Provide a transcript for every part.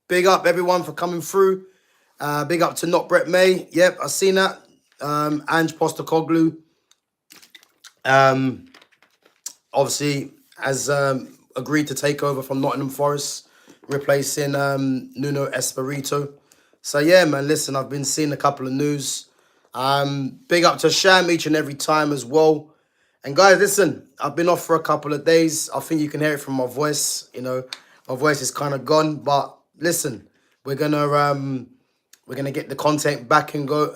Big up everyone for coming through. Big up to Not Brett May. Yep, I seen that. Ange Postecoglou. Obviously has agreed to take over from Nottingham Forest, replacing Nuno Espirito. So yeah, man, listen, I've been seeing a couple of news. Big up to Sham each and every time as well. And guys, listen, I've been off for a couple of days. I think you can hear it from my voice. You know, my voice is kind of gone. But listen, we're gonna get the content back and go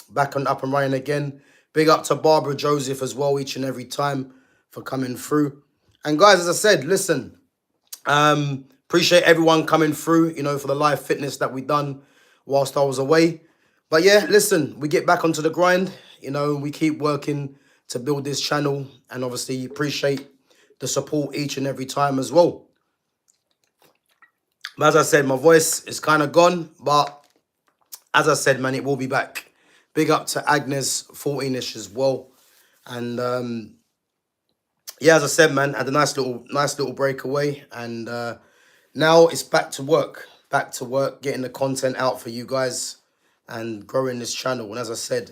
back and up and running again. Big up to Barbara Joseph as well, each and every time for coming through. And guys, as I said, listen, appreciate everyone coming through, you know, for the live fitness that we done whilst I was away. But yeah, listen, we get back onto the grind, you know, we keep working to build this channel, and obviously appreciate the support each and every time as well. But as I said, my voice is kind of gone, but as I said, man, it will be back. Big up to Agnes 14ish as well. And yeah, as I said, man, had a nice little breakaway, and now it's back to work, getting the content out for you guys and growing this channel. And as I said,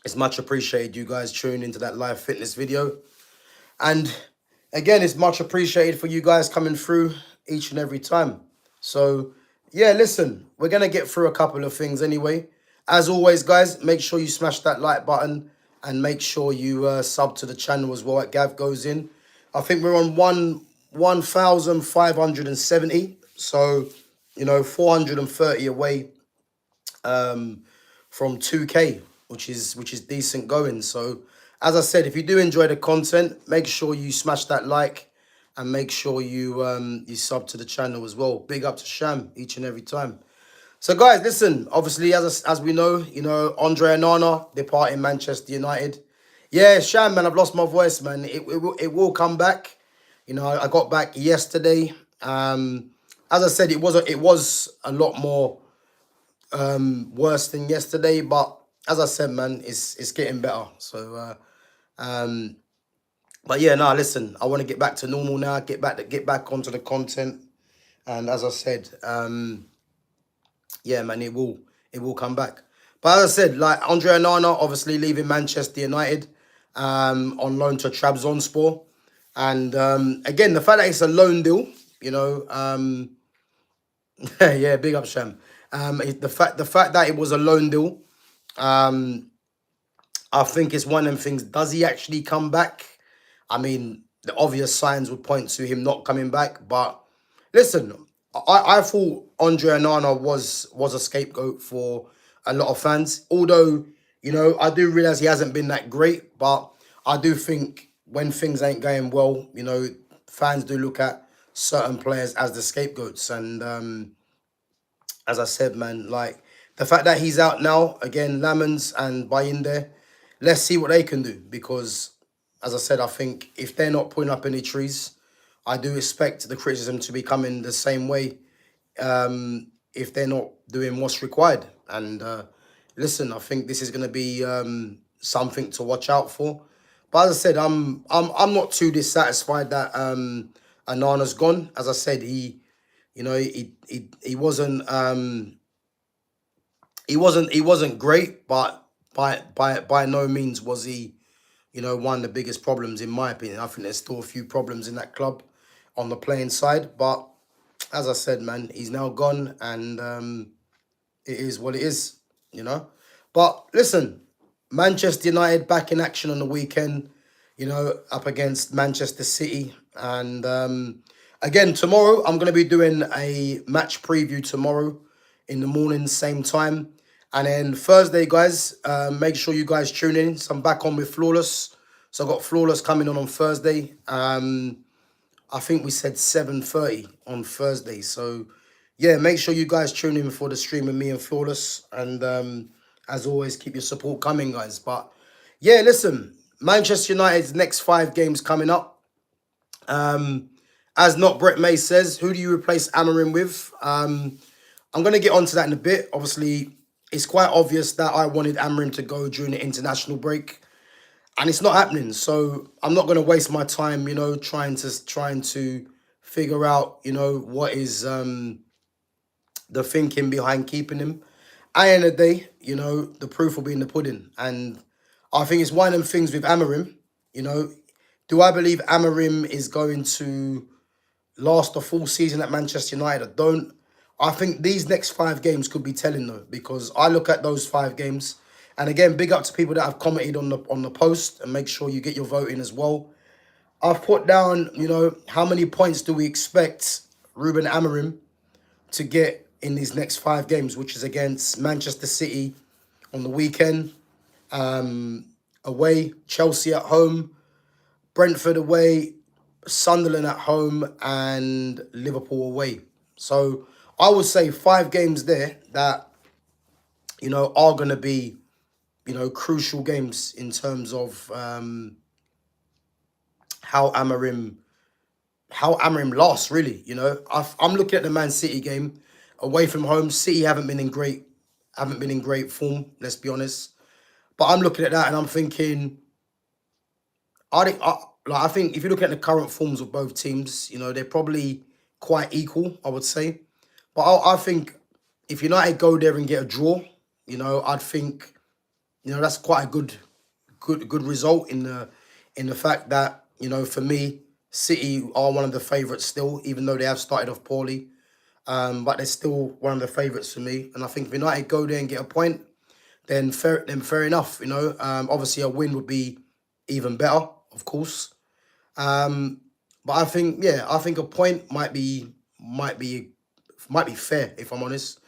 it's much appreciated you guys tuning into that live fitness video. And again, it's much appreciated for you guys coming through each and every time. So yeah, listen, we're going to get through a couple of things anyway. As always, guys, make sure you smash that like button and make sure you sub to the channel as well at GavGoesIn. I think we're on 1,570. So, you know, 430 away from 2K, which is decent going. So, as I said, if you do enjoy the content, make sure you smash that like and make sure you you sub to the channel as well. Big up to Sham each and every time. So, guys, listen, obviously, as we know, you know, Andre Onana departing Manchester United. Yeah, Sham, man, I've lost my voice, man. It will come back. You know, I got back yesterday. As I said, it was a lot more worse than yesterday, but as I said, man, it's getting better. So, but yeah, no, listen, I want to get back to normal now. Get back onto the content, and as I said, yeah, man, it will come back. But as I said, like Andre Onana, obviously leaving Manchester United on loan to Trabzonspor. And again, the fact that it's a loan deal, you know, yeah, big up Sham. The fact that it was a loan deal, I think it's one of them things. Does he actually come back? I mean, the obvious signs would point to him not coming back. But listen, I thought Andre Onana was a scapegoat for a lot of fans. Although, you know, I do realise he hasn't been that great. But I do think when things ain't going well, you know, fans do look at certain players as the scapegoats. And as I said, man, like the fact that he's out now, again, Lamens and Bayinde, let's see what they can do. Because, as I said, I think if they're not putting up any trees, I do expect the criticism to be coming the same way if they're not doing what's required. And listen, I think this is going to be something to watch out for. But as I said, I'm not too dissatisfied that Onana's gone. As I said, he wasn't great, but by no means was he, you know, one of the biggest problems in my opinion. I think there's still a few problems in that club on the playing side, but as I said, man, he's now gone, and it is what it is, you know. But listen, Manchester United back in action on the weekend, you know, up against Manchester City. And again, tomorrow, I'm going to be doing a match preview tomorrow in the morning, same time. And then Thursday, guys, make sure you guys tune in. So I'm back on with Flawless. So I've got Flawless coming on Thursday. I think we said 7:30 on Thursday. So, yeah, make sure you guys tune in for the stream with me and Flawless. And as always, keep your support coming, guys. But, yeah, listen, Manchester United's next 5 games coming up. As Not Brett May says, who do you replace Amorim with? I'm going to get onto that in a bit. Obviously, it's quite obvious that I wanted Amorim to go during the international break. And it's not happening. So I'm not going to waste my time, you know, trying to figure out, what is the thinking behind keeping him. At the end of the day, the proof will be in the pudding. And I think it's one of them things with Amorim, you know. Do I believe Amorim is going to last the full season at Manchester United? I don't. I think these next 5 games could be telling though, because I look at those 5 games, and again, big up to people that have commented on the post, and make sure you get your vote in as well. I've put down, how many points do we expect Ruben Amorim to get in these next 5 games, which is against Manchester City on the weekend, away, Chelsea at home, Brentford away, Sunderland at home, and Liverpool away. So I would say 5 games there that, are going to be, crucial games in terms of how Amorim lost, really. I'm looking at the Man City game away from home. City haven't been in great form. Let's be honest. But I'm looking at that and I'm thinking, I think if you look at the current forms of both teams, they're probably quite equal, I would say. But I think if United go there and get a draw, I'd think, that's quite a good result in the fact that, for me, City are one of the favourites still, even though they have started off poorly. But they're still one of the favourites for me. And I think if United go there and get a point, then fair enough. Obviously a win would be even better, of course. But I think a point might be fair, if I'm honest.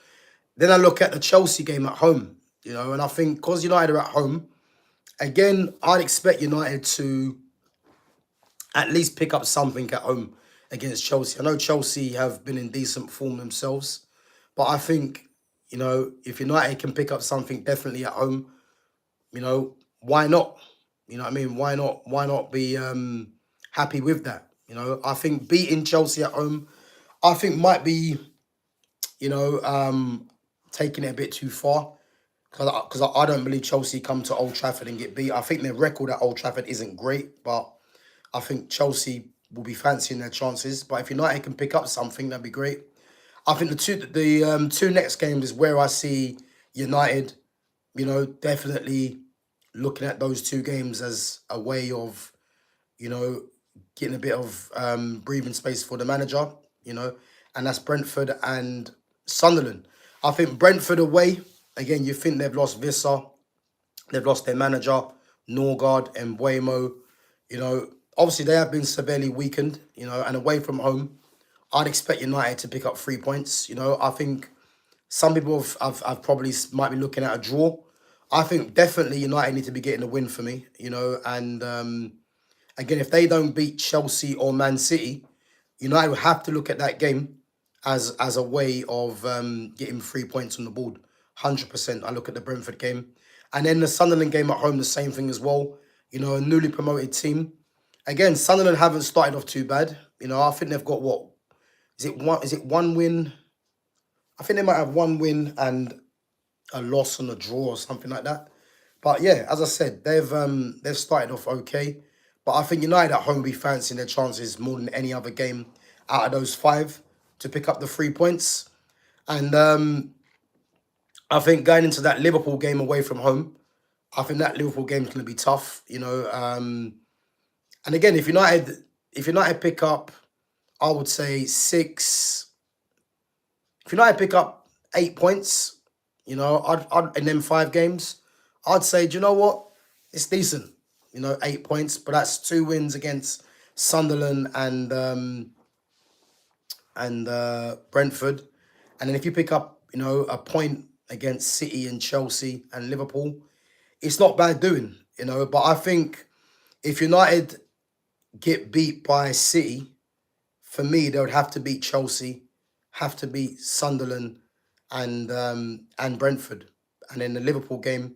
Then I look at the Chelsea game at home, and I think because United are at home, again, I'd expect United to at least pick up something at home against Chelsea. I know Chelsea have been in decent form themselves, but I think, if United can pick up something definitely at home, why not? You know what I mean? Why not be happy with that? I think beating Chelsea at home, I think might be, taking it a bit too far. Because I don't believe Chelsea come to Old Trafford and get beat. I think their record at Old Trafford isn't great, but I think Chelsea will be fancying their chances. But if United can pick up something, that'd be great. I think the two next games is where I see United, definitely looking at those 2 games as a way of, getting a bit of breathing space for the manager, and that's Brentford and Sunderland. I think Brentford away, again, you think they've lost Visser, they've lost their manager, Norgard and Buemo, obviously they have been severely weakened, and away from home, I'd expect United to pick up 3 points. I think some people have probably might be looking at a draw. I think definitely United need to be getting a win for me, and again, if they don't beat Chelsea or Man City, United will have to look at that game as a way of getting 3 points on the board. 100%. I look at the Brentford game. And then the Sunderland game at home, the same thing as well. A newly promoted team. Again, Sunderland haven't started off too bad. I think they've got what? Is it one win? I think they might have 1 win and a loss and a draw or something like that. But yeah, as I said, they've started off okay. But I think United at home will be fancying their chances more than any other game out of those 5 to pick up the 3 points. And I think going into that Liverpool game away from home, I think that Liverpool game is going to be tough, And again, if United pick up, I would say 6. If United pick up 8 points, I'd in them 5 games, I'd say, do you know what? It's decent, 8 points, but that's 2 wins against Sunderland and Brentford, and then if you pick up, a point against City and Chelsea and Liverpool, it's not bad doing, But I think if United get beat by City, for me, they would have to beat Chelsea, have to beat Sunderland and Brentford. And then the Liverpool game,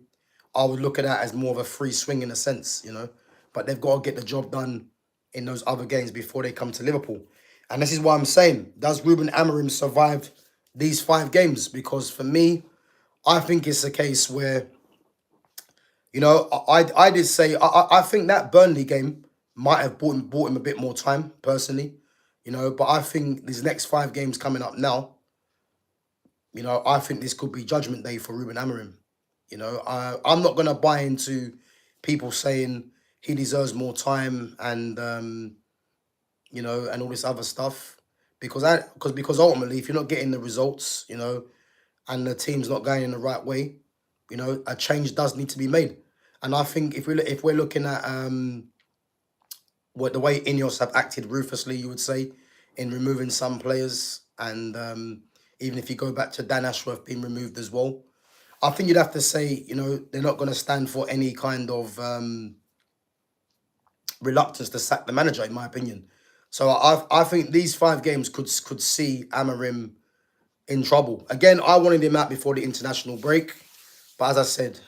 I would look at that as more of a free swing in a sense, But they've got to get the job done in those other games before they come to Liverpool. And this is what I'm saying. Does Ruben Amorim survive these 5 games? Because for me, I think it's a case where, I did say, I think that Burnley game might have bought him a bit more time, personally. But I think these next 5 games coming up now, I think this could be judgment day for Ruben Amorim. I'm not gonna buy into people saying he deserves more time and and all this other stuff because ultimately, if you're not getting the results, and the team's not going in the right way, a change does need to be made. And I think if we're looking at what the way Ineos have acted ruthlessly, you would say, in removing some players, and even if you go back to Dan Ashworth being removed as well, I think you'd have to say, they're not going to stand for any kind of reluctance to sack the manager, in my opinion. So I think these 5 games could see Amorim in trouble. Again, I wanted him out before the international break, but as I said,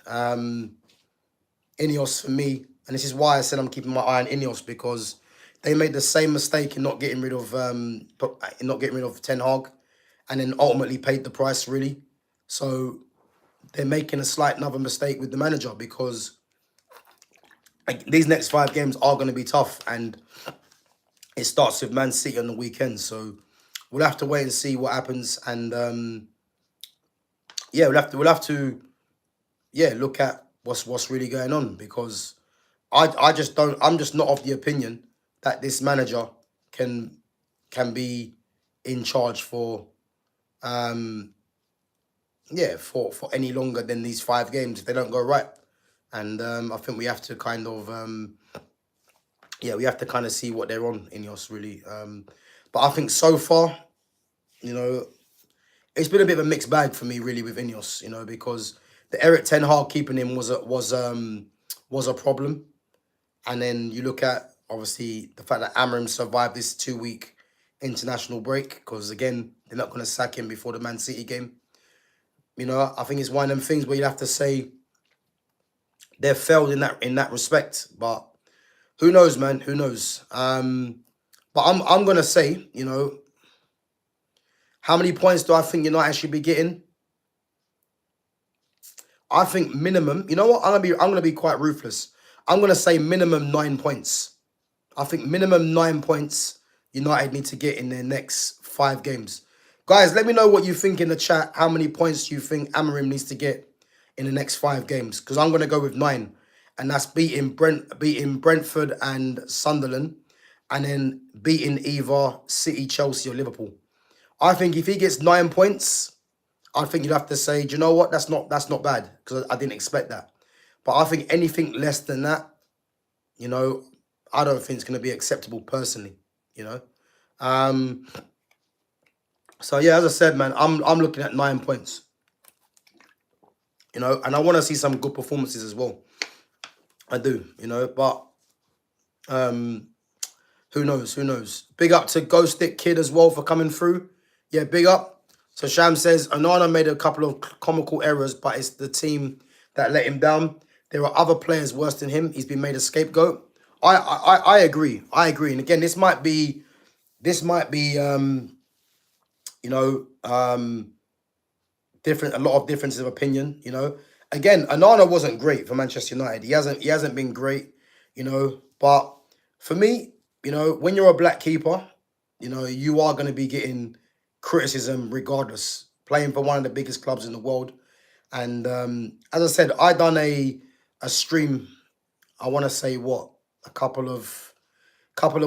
Ineos for me, and this is why I said I'm keeping my eye on Ineos, because they made the same mistake in not getting rid of Ten Hag, and then ultimately paid the price, really. So they're making a slight another mistake with the manager, because these next 5 games are going to be tough, and it starts with Man City on the weekend. So we'll have to wait and see what happens, and yeah, we'll have to look at what's really going on, because I'm just not of the opinion that this manager can be in charge for for any longer than these 5 games if they don't go right. And I think we have to kind of see what they're on, Ineos, really. But I think so far, it's been a bit of a mixed bag for me, really, with Ineos, because the Eric Ten Hag keeping him was a problem. And then you look at, obviously, the fact that Amorim survived this 2-week international break, because, again, they're not going to sack him before the Man City game. I think it's one of them things where you have to say they've failed in that respect. But who knows, man? Who knows? But I'm going to say, how many points do I think United should be getting? I think minimum, you know what? I'm gonna be quite ruthless. I'm gonna say minimum 9 points. I think minimum 9 points United need to get in their next 5 games. Guys, let me know what you think in the chat. How many points do you think Amorim needs to get in the next 5 games? Because I'm gonna go with 9, and that's beating Brentford and Sunderland, and then beating either City, Chelsea, or Liverpool. I think if he gets 9 points, I think you'd have to say, do you know what? That's not bad, because I didn't expect that. But I think anything less than that, I don't think it's going to be acceptable personally. So yeah, as I said, man, I'm looking at 9 points. And I want to see some good performances as well. I do, but who knows? Who knows? Big up to Ghost Stick Kid as well for coming through. Yeah, big up. So Sham says, Onana made a couple of comical errors, but it's the team that let him down. There are other players worse than him. He's been made a scapegoat. I agree. I agree. And again, this might be different, a lot of differences of opinion, Again, Onana wasn't great for Manchester United. He hasn't been great, but for me, when you're a black keeper, you are going to be getting criticism regardless, playing for one of the biggest clubs in the world. And as I said, I done a stream, I want to say a couple of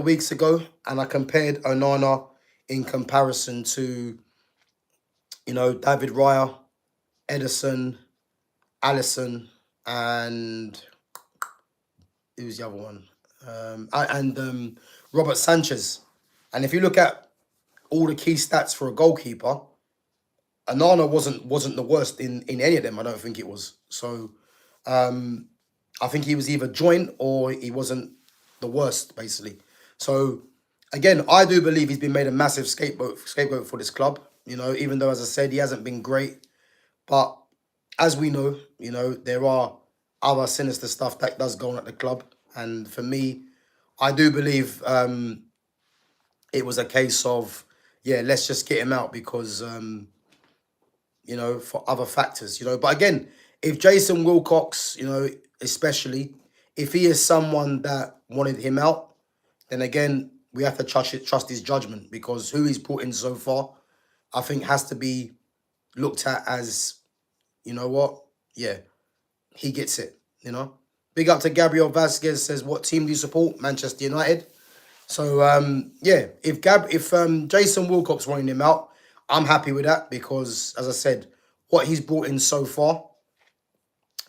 weeks ago, and I compared Onana in comparison to David Raya, Edison, Allison, and who's the other one? And Robert Sanchez. And if you look at all the key stats for a goalkeeper, Onana wasn't the worst in any of them. I don't think it was. So I think he was either joint or he wasn't the worst, basically. So again, I do believe he's been made a massive scapegoat for this club. Even though, as I said, he hasn't been great. But as we know, there are other sinister stuff that does go on at the club. And for me, I do believe it was a case of, let's just get him out because, for other factors, But again, if Jason Wilcox, especially, if he is someone that wanted him out, then again, we have to trust his judgment, because who he's brought in so far, I think, has to be looked at as, you know what, yeah, he gets it, you know. Big up to Gabriel Vasquez, says, what team do you support? Manchester United. So, yeah, if Jason Wilcock's wanting him out, I'm happy with that, because, as I said, what he's brought in so far,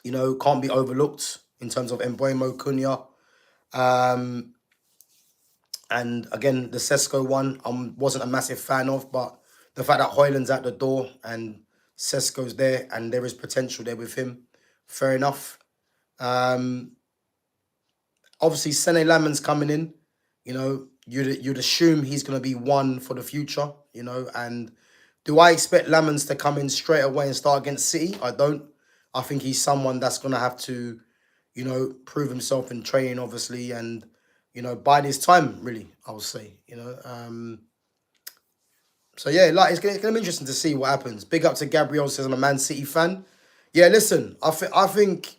you know, can't be overlooked in terms of Embuemo, Cunha. And again, the Sesko one, I wasn't a massive fan of, but the fact that Højlund's at the door and Sesko's there and there is potential there with him, fair enough. Obviously, Sene Laman's coming in. You know, you'd assume he's going to be one for the future, you know. And do I expect Lamans to come in straight away and start against City? I don't. I think he's someone that's going to have to, you know, prove himself in training, obviously, and, you know, bide his time, really, I would say, you know. So, yeah, like, it's gonna be interesting to see what happens. Big up to Gabriel, says I'm a Man City fan. Yeah, listen, I think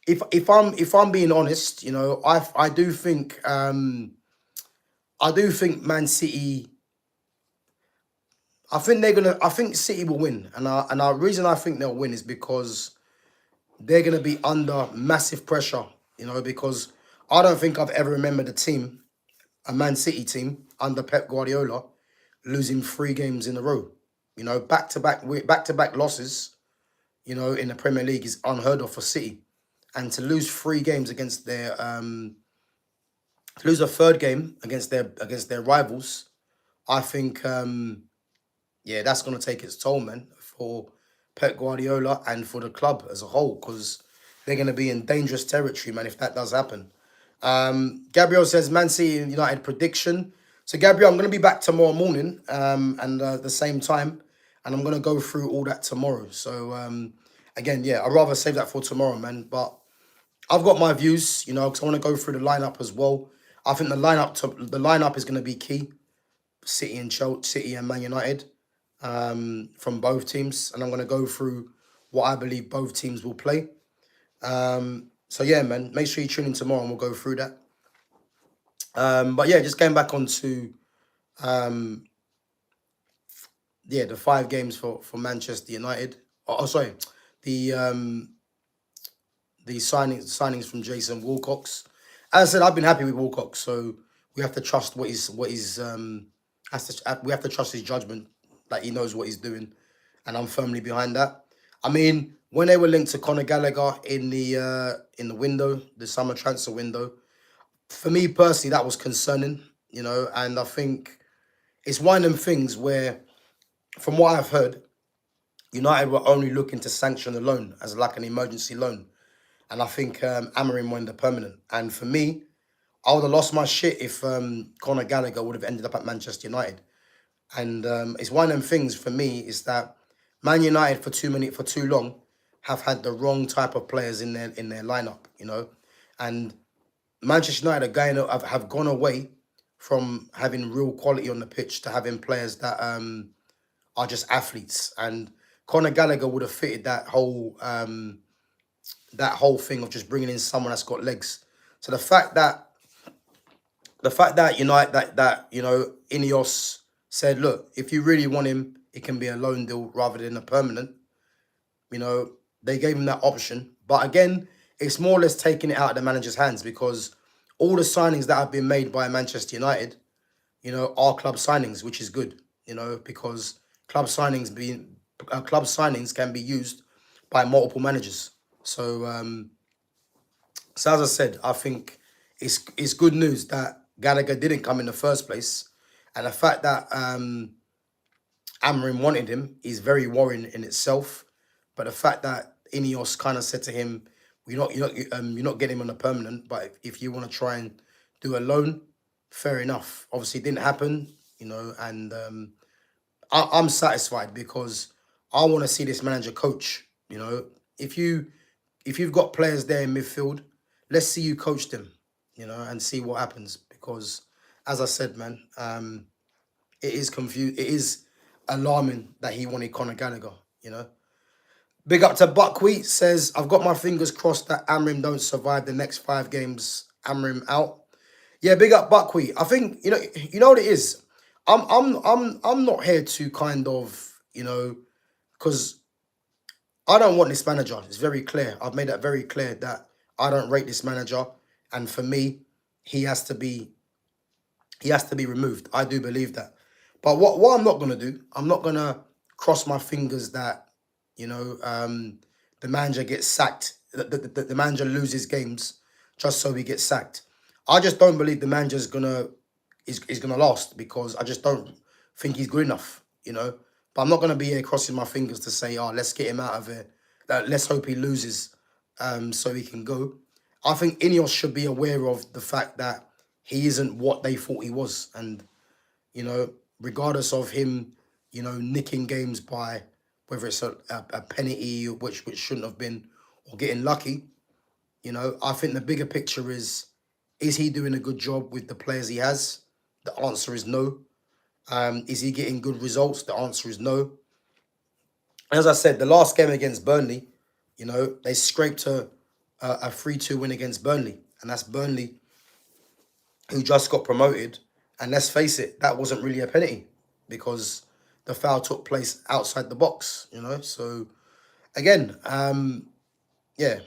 if I'm being honest, you know, I do think Man City, I think City will win. And the reason I think they'll win is because they're gonna be under massive pressure, you know, because I don't think I've ever remembered a Man City team under Pep Guardiola losing 3 games in a row. You know, back-to-back losses, you know, in the Premier League is unheard of for City. And to lose 3 games against their to lose a 3rd game against their rivals, I think yeah, that's gonna take its toll, man, for Pep Guardiola and for the club as a whole, because they're gonna be in dangerous territory, man, if that does happen. Gabriel says Man City and United prediction. So Gabriel, I'm gonna be back tomorrow morning, and the same time, and I'm gonna go through all that tomorrow. So again, yeah, I'd rather save that for tomorrow, man. But I've got my views, you know, because I want to go through the lineup as well. I think the lineup is going to be key. City and Chelsea, City and Man United, from both teams, and I'm going to go through what I believe both teams will play. So yeah, man, make sure you tune in tomorrow and we'll go through that. But yeah, just going back onto yeah, the 5 games for Manchester United. Oh, sorry, the signings from Jason Wilcox. As I said, I've been happy with Wilcox, so we have to trust we have to trust his judgment, that he knows what he's doing, and I'm firmly behind that. I mean, when they were linked to Conor Gallagher in the window, the summer transfer window, for me personally, that was concerning, you know, and I think it's one of them things where, from what I've heard, United were only looking to sanction a loan as like an emergency loan. And I think Amorim wanted the permanent. And for me, I would have lost my shit if Conor Gallagher would have ended up at Manchester United. And it's one of them things for me is that Man United for too long have had the wrong type of players in their lineup, you know. And Manchester United have gone away from having real quality on the pitch to having players that are just athletes. And Conor Gallagher would have fitted that whole thing of just bringing in someone that's got legs. So the fact that United that you know, Ineos said, look, if you really want him, it can be a loan deal rather than a permanent. You know, they gave him that option. But again, it's more or less taking it out of the manager's hands, because all the signings that have been made by Manchester United, you know, are club signings, which is good, you know, because club signings can be used by multiple managers. So, so as I said, I think it's good news that Gallagher didn't come in the first place, and the fact that Amorim wanted him is very worrying in itself. But the fact that Ineos kind of said to him, you're not getting him on a permanent, but if you want to try and do a loan, fair enough. Obviously, it didn't happen, you know, and I'm satisfied, because I want to see this manager coach. You know, if you've got players there in midfield, let's see you coach them, you know, and see what happens. Because, as I said, man, it is alarming that he wanted Conor Gallagher, you know. Big up to Buckwheat, says, I've got my fingers crossed that Amorim don't survive the next 5 games. Amorim out. Yeah, big up Buckwheat. I think you know what it is. I'm not here to kind of because I don't want this manager. It's very clear. I've made that very clear that I don't rate this manager, and for me, he has to be he has to be removed. I do believe that. But what I'm not gonna do, I'm not gonna cross my fingers that the manager gets sacked. The manager loses games just so he gets sacked. I just don't believe the manager's is gonna last because I just don't think he's good enough. But I'm not gonna be here crossing my fingers to say, oh, let's get him out of here. Let's hope he loses, so he can go. I think Ineos should be aware of the fact that he isn't what they thought he was, and regardless of him, nicking games by whether it's a penalty which shouldn't have been or getting lucky. I think the bigger picture is he doing a good job with the players he has? The answer is no. Is he getting good results? The answer is no. As I said, the last game against Burnley, they scraped a 3-2 win against Burnley, and that's Burnley who just got promoted. And let's face it, that wasn't really a penalty because the foul took place outside the box, So again, yeah,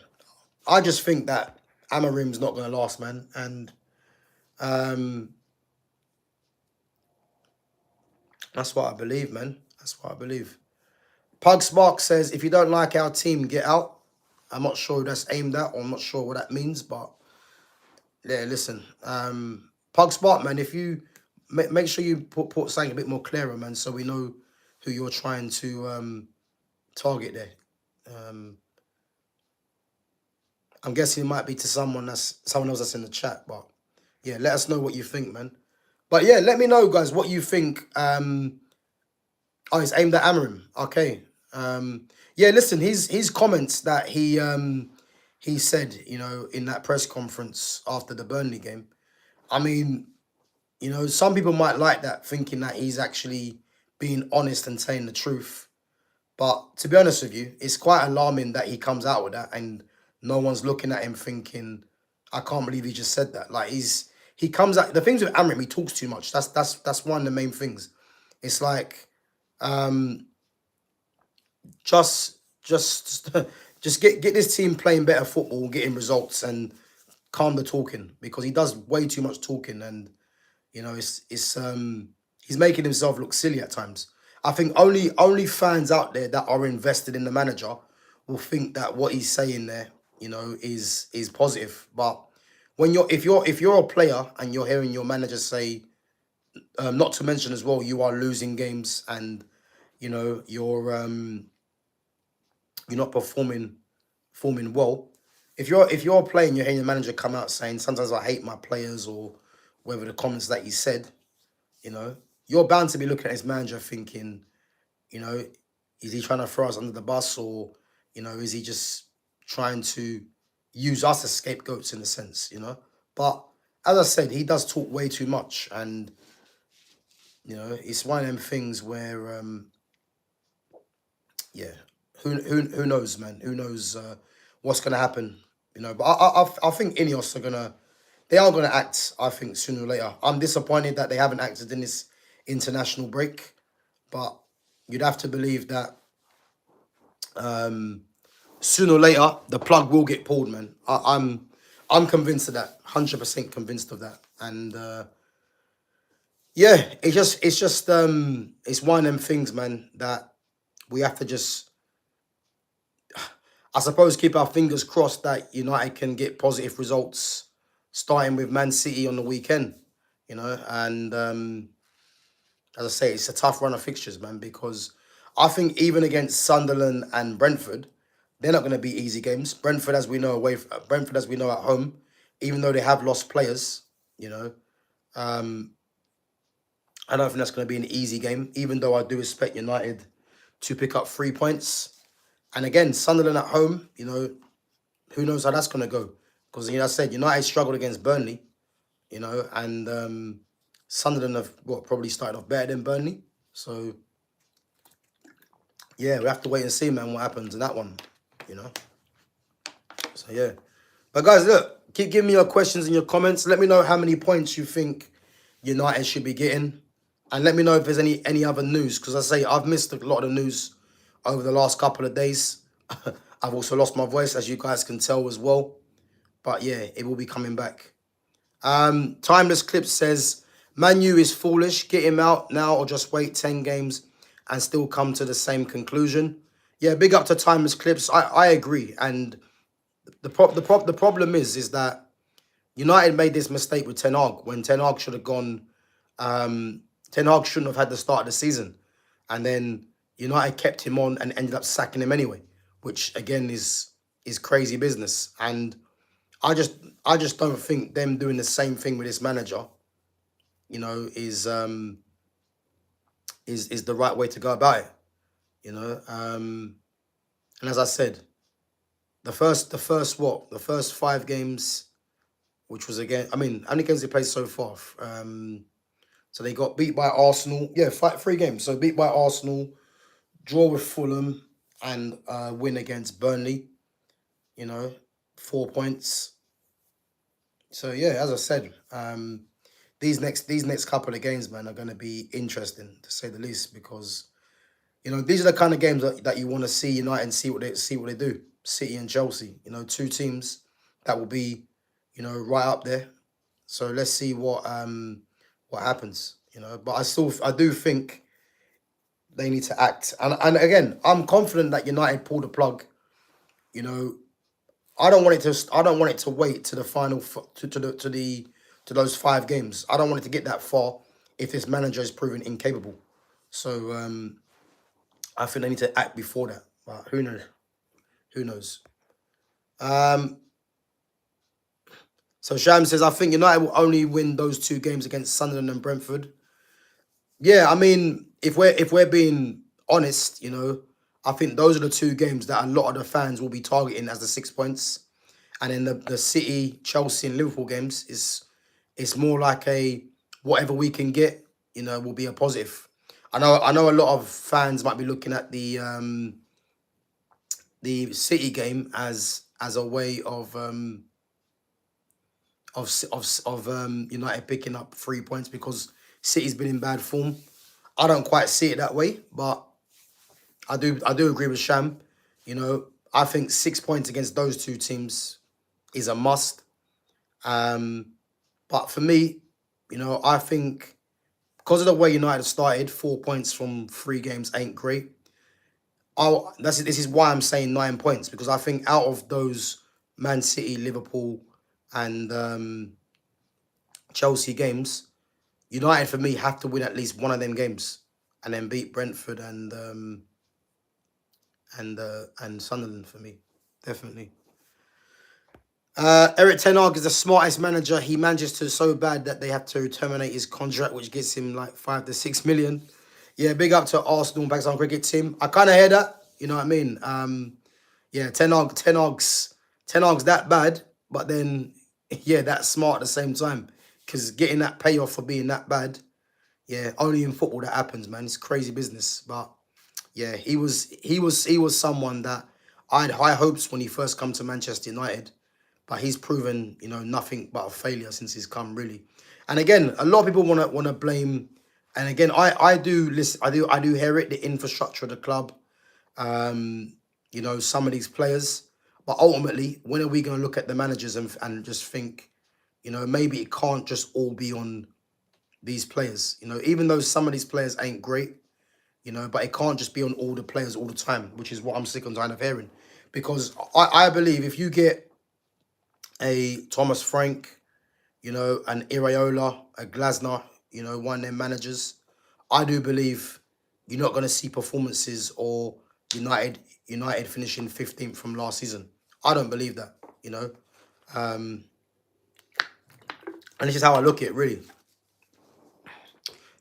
I just think that Amorim's not going to last, man. And that's what I believe, man. That's what I believe. Pug Spark says, if you don't like our team, get out. I'm not sure who that's aimed at, or I'm not sure what that means, but yeah, listen. Pug Spark, man, if you make sure you put something a bit more clearer, man, so we know who you're trying to target there. I'm guessing it might be to someone else that's in the chat, but yeah, let us know what you think, man. But yeah, let me know, guys, what you think. Oh, it's aimed at Amorim. Okay. Yeah, listen, his comments that he said, in that press conference after the Burnley game. I mean, some people might like that, thinking that he's actually being honest and saying the truth. But to be honest with you, it's quite alarming that he comes out with that and no one's looking at him thinking, I can't believe he just said that. Like he comes out, the things with Amorim, he talks too much. That's one of the main things. It's like just get this team playing better football, getting results, and calm the talking, because he does way too much talking, and it's he's making himself look silly at times. I think only fans out there that are invested in the manager will think that what he's saying there, is positive. But when if you're a player and you're hearing your manager say, not to mention as well, you are losing games and you're not performing well. If you're playing, you're hearing your manager come out saying, sometimes I hate my players, or whether the comments that he said, you're bound to be looking at his manager thinking, is he trying to throw us under the bus, or, is he just trying to use us as scapegoats in a sense, But as I said, he does talk way too much, and it's one of them things where yeah, who knows, man? Who knows what's gonna happen? But I think Ineos are gonna act. I think sooner or later. I'm disappointed that they haven't acted in this international break, but you'd have to believe that sooner or later the plug will get pulled, man. I'm convinced of that. 100% convinced of that, and yeah, it's one of them things, man, that we have to just, I suppose, keep our fingers crossed that United can get positive results, starting with Man City on the weekend, and as I say, it's a tough run of fixtures, man, because I think even against Sunderland and Brentford, they're not going to be easy games. Brentford, as we know, at home, even though they have lost players, I don't think that's going to be an easy game, even though I do expect United to pick up 3 points. And again, Sunderland at home, who knows how that's going to go? Because, I said, United struggled against Burnley, and Sunderland have probably started off better than Burnley. So, yeah, we have to wait and see, man, what happens in that one, So, yeah. But, guys, look, Keep giving me your questions in your comments. Let me know how many points you think United should be getting. And let me know if there's any other news. Because I say I've missed a lot of the news over the last couple of days. I've also lost my voice, as you guys can tell as well. But yeah, it will be coming back. Timeless Clip says, Man U is foolish. Get him out now or just wait 10 games and still come to the same conclusion. Yeah, big up to Timeless Clips. I agree. And the problem is that United made this mistake with Ten Hag when Ten Hag should have gone. Ten Hag shouldn't have had the start of the season, and then United kept him on and ended up sacking him anyway, which again is crazy business. And I just don't think them doing the same thing with this manager, is the right way to go about it. And as I said, the first 5 games, which was again, how many games they played so far? So they got beat by Arsenal. Yeah, 3 games. So beat by Arsenal, draw with Fulham, and win against Burnley. 4 points. So yeah, as I said, these next couple of games, man, are going to be interesting to say the least, because these are the kind of games that you want to see United and see what they do. City and Chelsea, 2 teams that will be, right up there. So let's see what happens, But I do think they need to act. And again, I'm confident that United pull the plug. I don't want it to wait to the final to those 5 games. I don't want it to get that far if this manager is proven incapable. So I think they need to act before that. But who knows? Who knows? So Sham says, I think United will only win those 2 games against Sunderland and Brentford. Yeah, I mean, if we're being honest, I think those are the 2 games that a lot of the fans will be targeting as the 6 points. And then the City, Chelsea, and Liverpool games it's more like a whatever we can get, will be a positive. I know a lot of fans might be looking at the City game as a way of United picking up 3 points because City's been in bad form. I don't quite see it that way, but I do agree with Sham. I think 6 points against those 2 teams is a must. But for me, I think because of the way United started, 4 points from 3 games ain't great. This is why I'm saying 9 points, because I think out of those Man City, Liverpool, and Chelsea games, United for me have to win at least one of them games, and then beat Brentford and Sunderland for me, definitely. Eric Ten Hag is the smartest manager. He manages to so bad that they have to terminate his contract, which gets him like 5 to 6 million. Yeah, big up to Arsenal and Pakistan cricket team. I kind of hear that. You know what I mean? Yeah, Ten Hag's that bad, but then yeah, that's smart at the same time, because getting that payoff for being that bad, yeah, only in football that happens, man. It's crazy business. But yeah, he was someone that I had high hopes when he first come to Manchester United. But he's proven, nothing but a failure since he's come, really. And again, a lot of people want to blame. And again, I do listen. I do hear it. The infrastructure of the club, some of these players. But ultimately, when are we going to look at the managers and just think, maybe it can't just all be on these players. Even though some of these players ain't great, but it can't just be on all the players all the time, which is what I'm sick and tired of hearing. Because I believe if you get a Thomas Frank, an Iraola, a Glasner, one of their managers, I do believe you're not going to see performances or United finishing 15th from last season. I don't believe that, and this is how I look at it, really.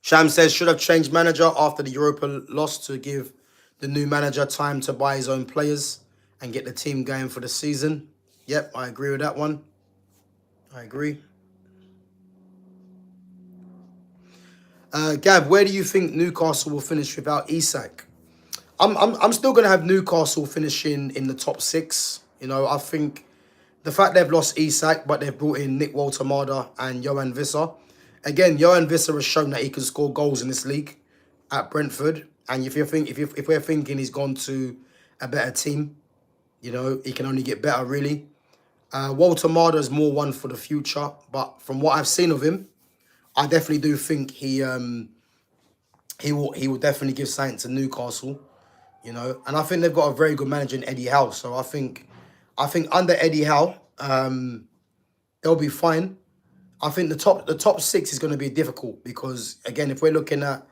Sham says, should have changed manager after the Europa loss to give the new manager time to buy his own players and get the team going for the season. Yep, I agree with that one. I agree. Gav, where do you think Newcastle will finish without Isak? I'm still going to have Newcastle finishing in the top 6. I think the fact they've lost Isak, but they've brought in Nick Walter-Marder and Johan Visser. Again, Johan Visser has shown that he can score goals in this league at Brentford. And if we're thinking he's gone to a better team, you know, he can only get better, really. Walter-Marder is more one for the future, but from what I've seen of him, I definitely do think he will definitely give something to Newcastle, you know. And I think they've got a very good manager in Eddie Howe. So I think under Eddie Howe, they'll be fine. I think the top six is going to be difficult because, again, if we're looking at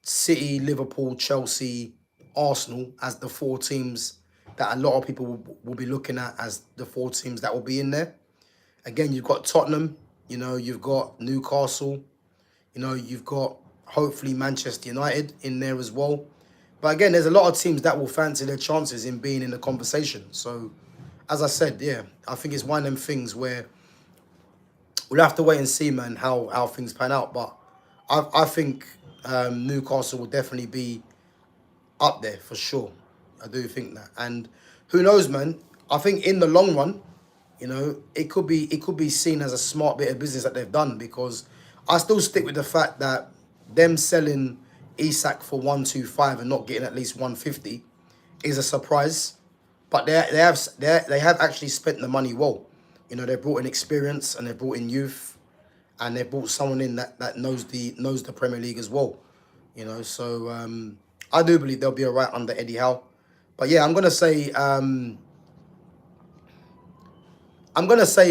City, Liverpool, Chelsea, Arsenal as the four teams that a lot of people will be looking at as the four teams that will be in there. Again, you've got Tottenham, you know, you've got Newcastle, you know, you've got hopefully Manchester United in there as well. But again, there's a lot of teams that will fancy their chances in being in the conversation. So, as I said, yeah, I think it's one of them things where we'll have to wait and see, man, how things pan out. But I think Newcastle will definitely be up there for sure. I do think that. And who knows, man? I think in the long run, you know, it could be seen as a smart bit of business that they've done, because I still stick with the fact that them selling Isak for 125 and not getting at least 150 is a surprise. But they have actually spent the money well. You know, they brought in experience and they brought in youth, and they brought someone in that knows the Premier League as well. You know, so I do believe they'll be all right under Eddie Howe. But yeah, I'm gonna say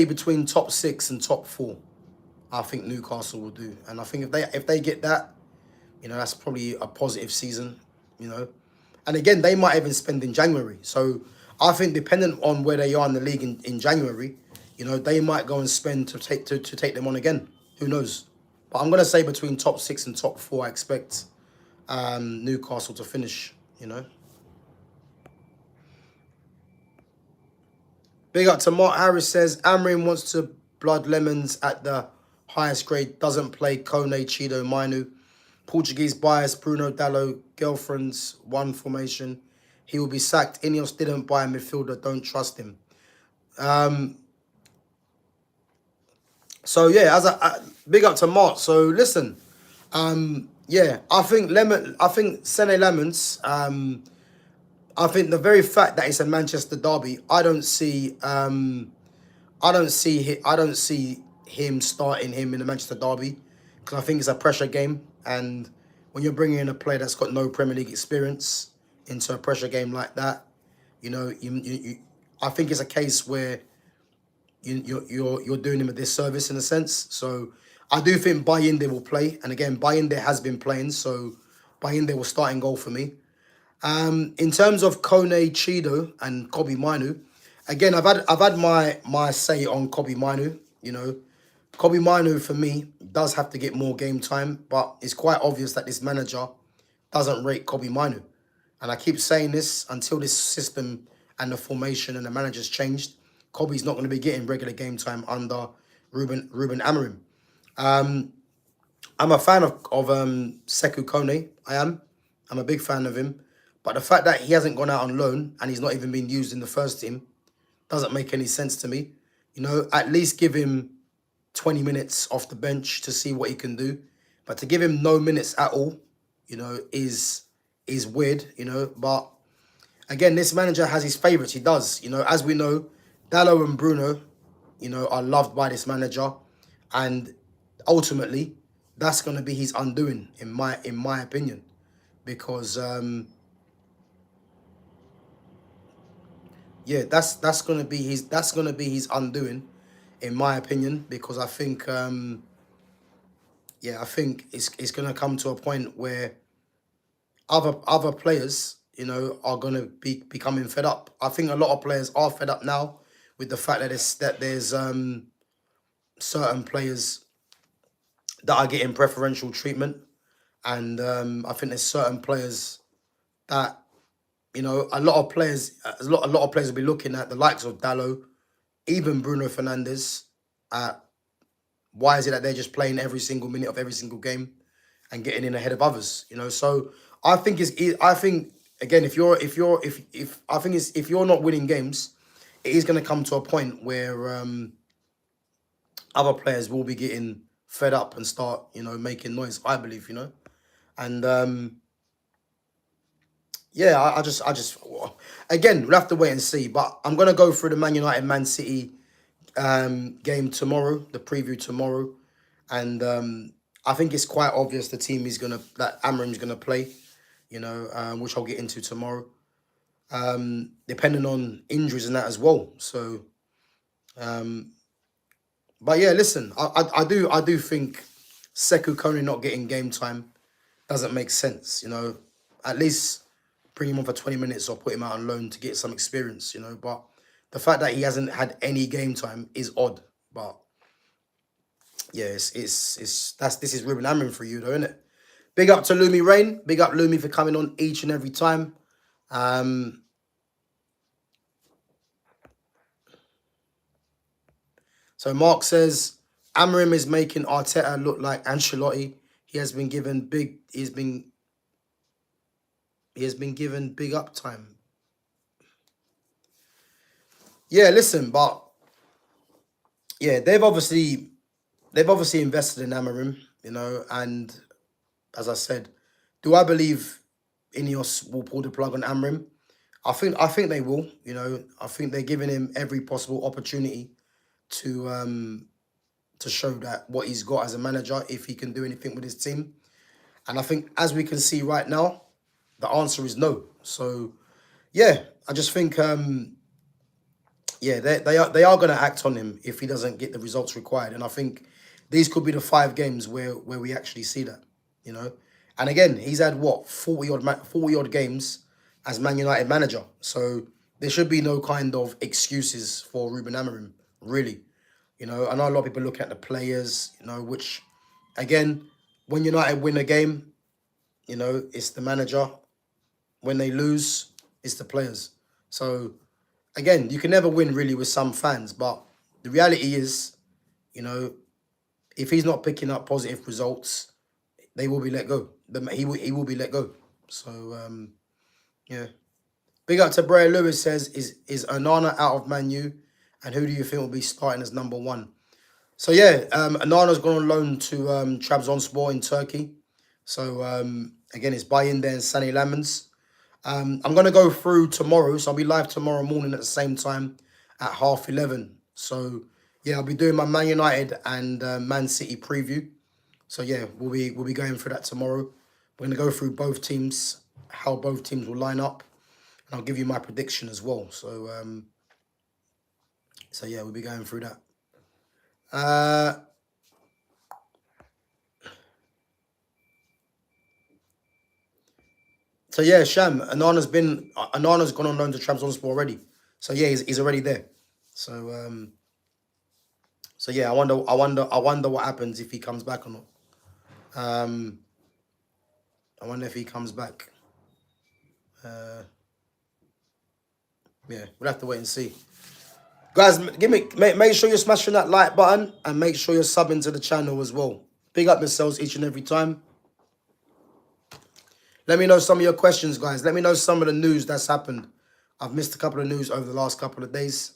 between top 6 and top 4, I think Newcastle will do. And I think if they get that, you know, that's probably a positive season, you know. And again, they might even spend in January. So I think depending on where they are in the league in January, you know, they might go and spend to take them on again. Who knows? But I'm gonna say between top 6 and top 4, I expect Newcastle to finish, you know. Big up to Mark Harris says, Amorim wants to blood lemons at the highest grade, doesn't play Kone, Chido, Mainu. Portuguese bias, Bruno Dallo, girlfriends, one formation. He will be sacked. Ineos didn't buy a midfielder, don't trust him. So yeah, big up to Mark. So listen, yeah, I think Sene Lemons, I think the very fact that it's a Manchester derby, I don't see him starting him in the Manchester derby, because I think it's a pressure game, and when you're bringing in a player that's got no Premier League experience into a pressure game like that, you know, I think it's a case where you're doing him a disservice in a sense. So I do think Bayinde will play, and again, Bayinde has been playing, so Bayinde will start in goal for me. In terms of Kone, Chido, and Kobe Mainu, again, I've had my say on Kobe Mainu. You know, Kobe Mainu for me does have to get more game time, but it's quite obvious that this manager doesn't rate Kobe Mainu. And I keep saying this until this system and the formation and the manager's changed. Kobe's not going to be getting regular game time under Ruben Amorim. I'm a fan of Sekou Kone. I'm a big fan of him. But the fact that he hasn't gone out on loan and he's not even been used in the first team doesn't make any sense to me. You know, at least give him 20 minutes off the bench to see what he can do. But to give him no minutes at all, you know, is weird, you know. But again, this manager has his favourites. He does. You know, as we know, Dallo and Bruno, you know, are loved by this manager. And ultimately, that's going to be his undoing, in my opinion. Because yeah, that's gonna be his undoing, in my opinion, because I think I think it's gonna come to a point where other players, you know, are gonna be becoming fed up. I think a lot of players are fed up now with the fact that there's certain players that are getting preferential treatment, and I think there's certain players that, you know, a lot of players will be looking at the likes of Dallo, even Bruno Fernandes. Why is it that they're just playing every single minute of every single game and getting in ahead of others? You know, so I think again, if you're not winning games, it is going to come to a point where other players will be getting fed up and start, making noise. I believe, and yeah, again, we'll have to wait and see. But I'm gonna go through the Man United Man City game tomorrow, the preview tomorrow, and I think it's quite obvious the team that Amorim's gonna play, which I'll get into tomorrow. Depending on injuries and that as well. So, but yeah, listen, I do think Sekou Kone not getting game time doesn't make sense. At least bring him on for 20 minutes or put him out on loan to get some experience. But the fact that he hasn't had any game time is odd. But yeah, this is Ruben Amorim for you though, isn't it? Big up to Lumi Rain. Big up Lumi for coming on each and every time. So Mark says Amorim is making Arteta look like Ancelotti. He has been given big up time. Yeah, listen, but yeah, they've obviously invested in Amorim, and as I said, do I believe Ineos will pull the plug on Amorim? I think they will, I think they're giving him every possible opportunity to show that what he's got as a manager, if he can do anything with his team. And I think, as we can see right now, the answer is no. So, yeah, I just think, yeah, they are going to act on him if he doesn't get the results required. And I think these could be the 5 games where we actually see that, And again, he's had, 40 odd games as Man United manager. So there should be no kind of excuses for Ruben Amorim, really. I know a lot of people look at the players, which, again, when United win a game, it's the manager. When they lose, it's the players. So, again, you can never win really with some fans. But the reality is, if he's not picking up positive results, they will be let go. He will be let go. So, yeah. Big up to Bray Lewis says, is Onana out of Man U? And who do you think will be starting as number 1? So, yeah, Onana's gone on loan to Trabzonspor in Turkey. So, again, it's buy-in there in Sunny Lemons. I'm going to go through tomorrow. So, I'll be live tomorrow morning at the same time at 11:30. So, yeah, I'll be doing my Man United and Man City preview. So, yeah, we'll be going through that tomorrow. We're going to go through both teams, how both teams will line up. And I'll give you my prediction as well. So, yeah, we'll be going through that. So yeah, Sham, Anana's gone on loan to Trabzonspor already. So yeah, he's already there. So so yeah, I wonder what happens if he comes back or not. I wonder if he comes back. Yeah, we'll have to wait and see. Guys, make sure you're smashing that like button and make sure you're subbing to the channel as well. Big up yourselves each and every time. Let me know some of your questions, guys. Let me know some of the news that's happened. I've missed a couple of news over the last couple of days.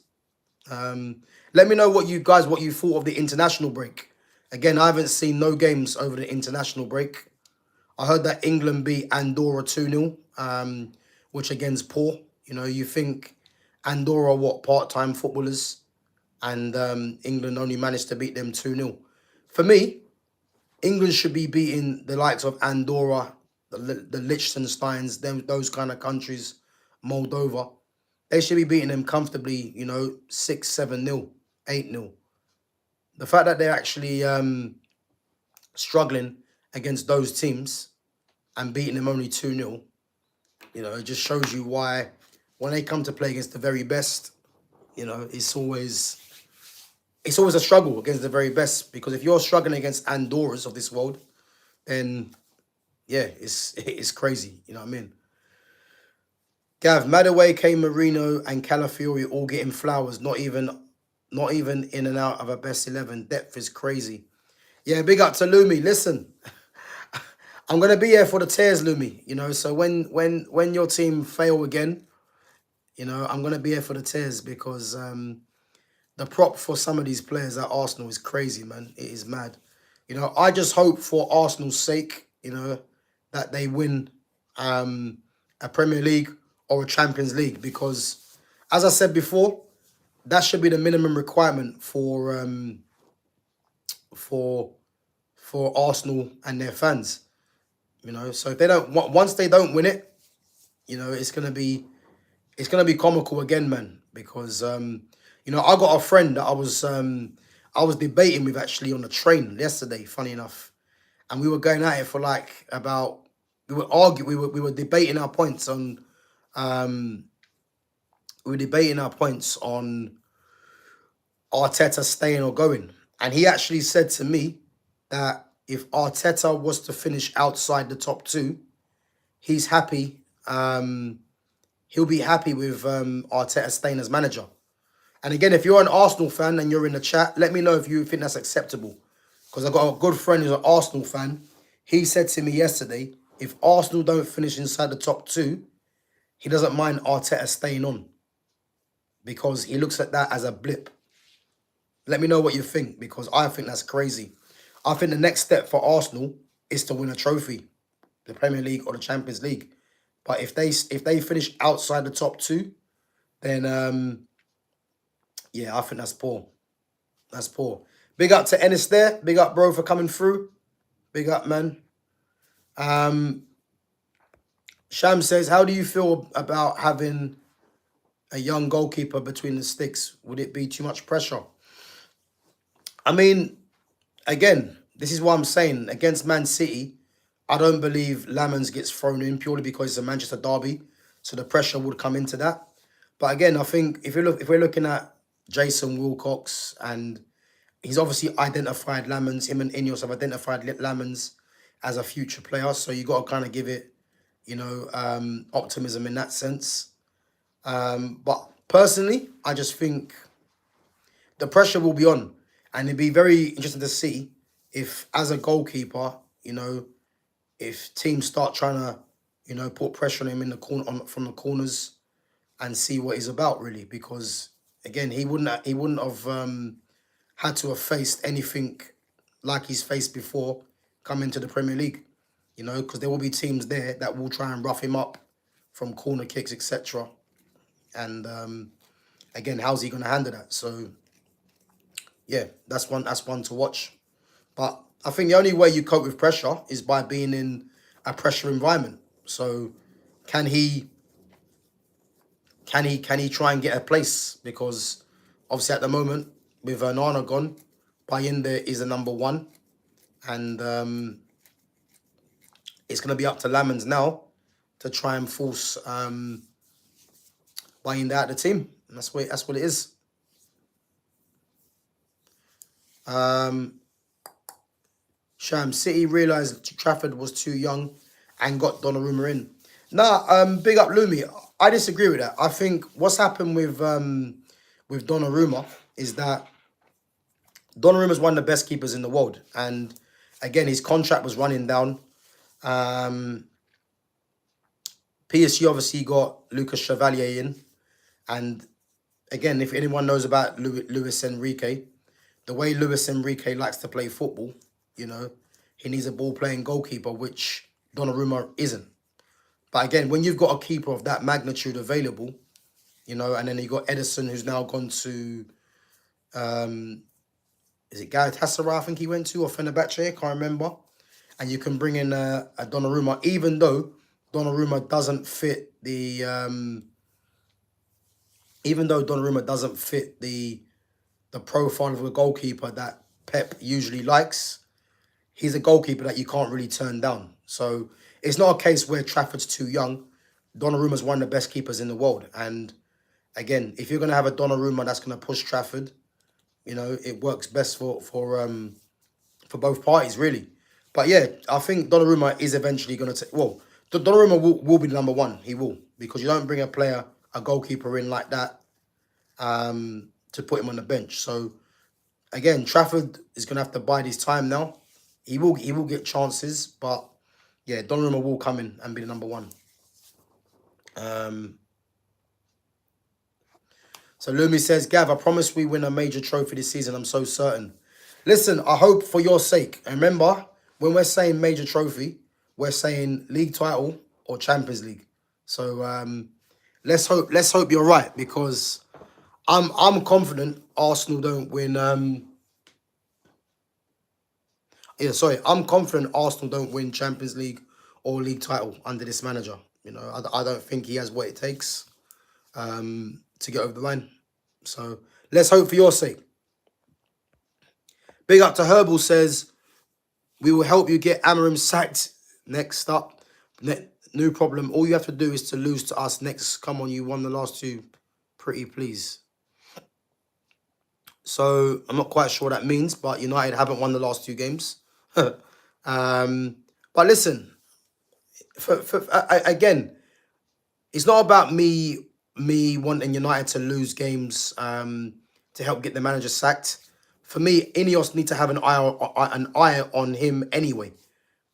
Let me know what you thought of the international break. Again, I haven't seen no games over the international break. I heard that England beat Andorra 2-0, which again's poor. You think Andorra, part-time footballers, and England only managed to beat them 2-0. For me, England should be beating the likes of Andorra, the Liechtensteins, those kind of countries, Moldova. They should be beating them comfortably, 6-7-0, 8-0. The fact that they're actually struggling against those teams and beating them only 2-0, it just shows you why when they come to play against the very best, it's always a struggle against the very best. Because if you're struggling against Andorras of this world, then yeah, it's crazy. You know what I mean? Gav, Madaway, K Marino, and Calafiori all getting flowers. Not even in and out of a best 11. Depth is crazy. Yeah, big up to Lumi. Listen, I'm gonna be here for the tears, Lumi. So when your team fail again, You know, I'm gonna be here for the tears because the prop for some of these players at Arsenal is crazy, man. It is mad. You know, I just hope for Arsenal's sake, you know, that they win a Premier League or a Champions League because, as I said before, that should be the minimum requirement for for Arsenal and their fans. You know, so if they don't, once they don't win it, you know, it's gonna be comical again, man. Because you know, I got a friend that I was debating with actually on the train yesterday. Funny enough, and we were going at it for like about we were debating our points on um we were debating our points on Arteta staying or going, and he actually said to me that if Arteta was to finish outside the top two, he's happy. He'll be happy with Arteta staying as manager. And again, if you're an Arsenal fan and you're in the chat, let me know if you think that's acceptable. Because I've got a good friend who's an Arsenal fan. He said to me yesterday, if Arsenal don't finish inside the top two, he doesn't mind Arteta staying on. Because he looks at that as a blip. Let me know what you think, because I think that's crazy. I think the next step for Arsenal is to win a trophy, the Premier League or the Champions League. But if they finish outside the top two, then yeah, I think that's poor. That's poor. Big up to Ennis there. Big up, bro, for coming through. Big up, man. Sham says, how do you feel about having a young goalkeeper between the sticks? Would it be too much pressure? I mean, again, this is what I'm saying. Against Man City, I don't believe Lamens gets thrown in purely because it's a Manchester derby. So the pressure would come into that. But again, I think if we're looking at Jason Wilcox, and he's obviously identified Lamens, him and Ineos have identified Lamens as a future player. So you got to kind of give it, you know, optimism in that sense. But personally, I just think the pressure will be on. And it'd be very interesting to see if, as a goalkeeper, you know, if teams start trying to, you know, put pressure on him in the corner from the corners and see what he's about, really. Because again, he wouldn't have had to have faced anything like he's faced before coming to the Premier League. You know, because there will be teams there that will try and rough him up from corner kicks, etc. And again, how's he going to handle that? So yeah, that's one to watch. But I think the only way you cope with pressure is by being in a pressure environment. So can he try and get a place? Because obviously at the moment, with Onana gone, Bayinda is the number one. And it's going to be up to Lamens now to try and force Bayinda out of the team. And that's what it is. Sham City realised Trafford was too young and got Donnarumma in. Nah, big up Lumi. I disagree with that. I think what's happened with Donnarumma is that Donnarumma is one of the best keepers in the world, and again his contract was running down. PSG obviously got Lucas Chevalier in, and again, if anyone knows about Luis Enrique, the way Luis Enrique likes to play football, you know, he needs a ball-playing goalkeeper, which Donnarumma isn't. But again, when you've got a keeper of that magnitude available, you know, and then you got Edison, who's now gone to, is it Galatasaray, I think he went to, or Fenerbahce, can't remember. And you can bring in a Donnarumma, even though Donnarumma doesn't fit the, the profile of a goalkeeper that Pep usually likes, he's a goalkeeper that you can't really turn down. So it's not a case where Trafford's too young. Donnarumma's one of the best keepers in the world. And again, if you're going to have a Donnarumma that's going to push Trafford, you know, it works best for both parties, really. But yeah, I think Donnarumma is eventually going to take... Well, Donnarumma will be the number one. He will. Because you don't bring a goalkeeper in like that to put him on the bench. So, again, Trafford is going to have to bide his time now. He will get chances, but yeah, Donnarumma will come in and be the number one. So Lumi says, Gav, I promise we win a major trophy this season. I'm so certain. Listen, I hope for your sake. And remember, when we're saying major trophy, we're saying league title or Champions League. So let's hope you're right, because I'm confident Arsenal don't win. I'm confident Arsenal don't win Champions League or league title under this manager. You know, I don't think he has what it takes to get over the line. So let's hope for your sake. Big up to Herbal says, we will help you get Amorim sacked. Next up, no problem. All you have to do is to lose to us next. Come on, you won the last two. Pretty please. So I'm not quite sure what that means, but United haven't won the last two games. But listen, again, it's not about me wanting United to lose games to help get the manager sacked. For me, Ineos need to have an eye on him anyway,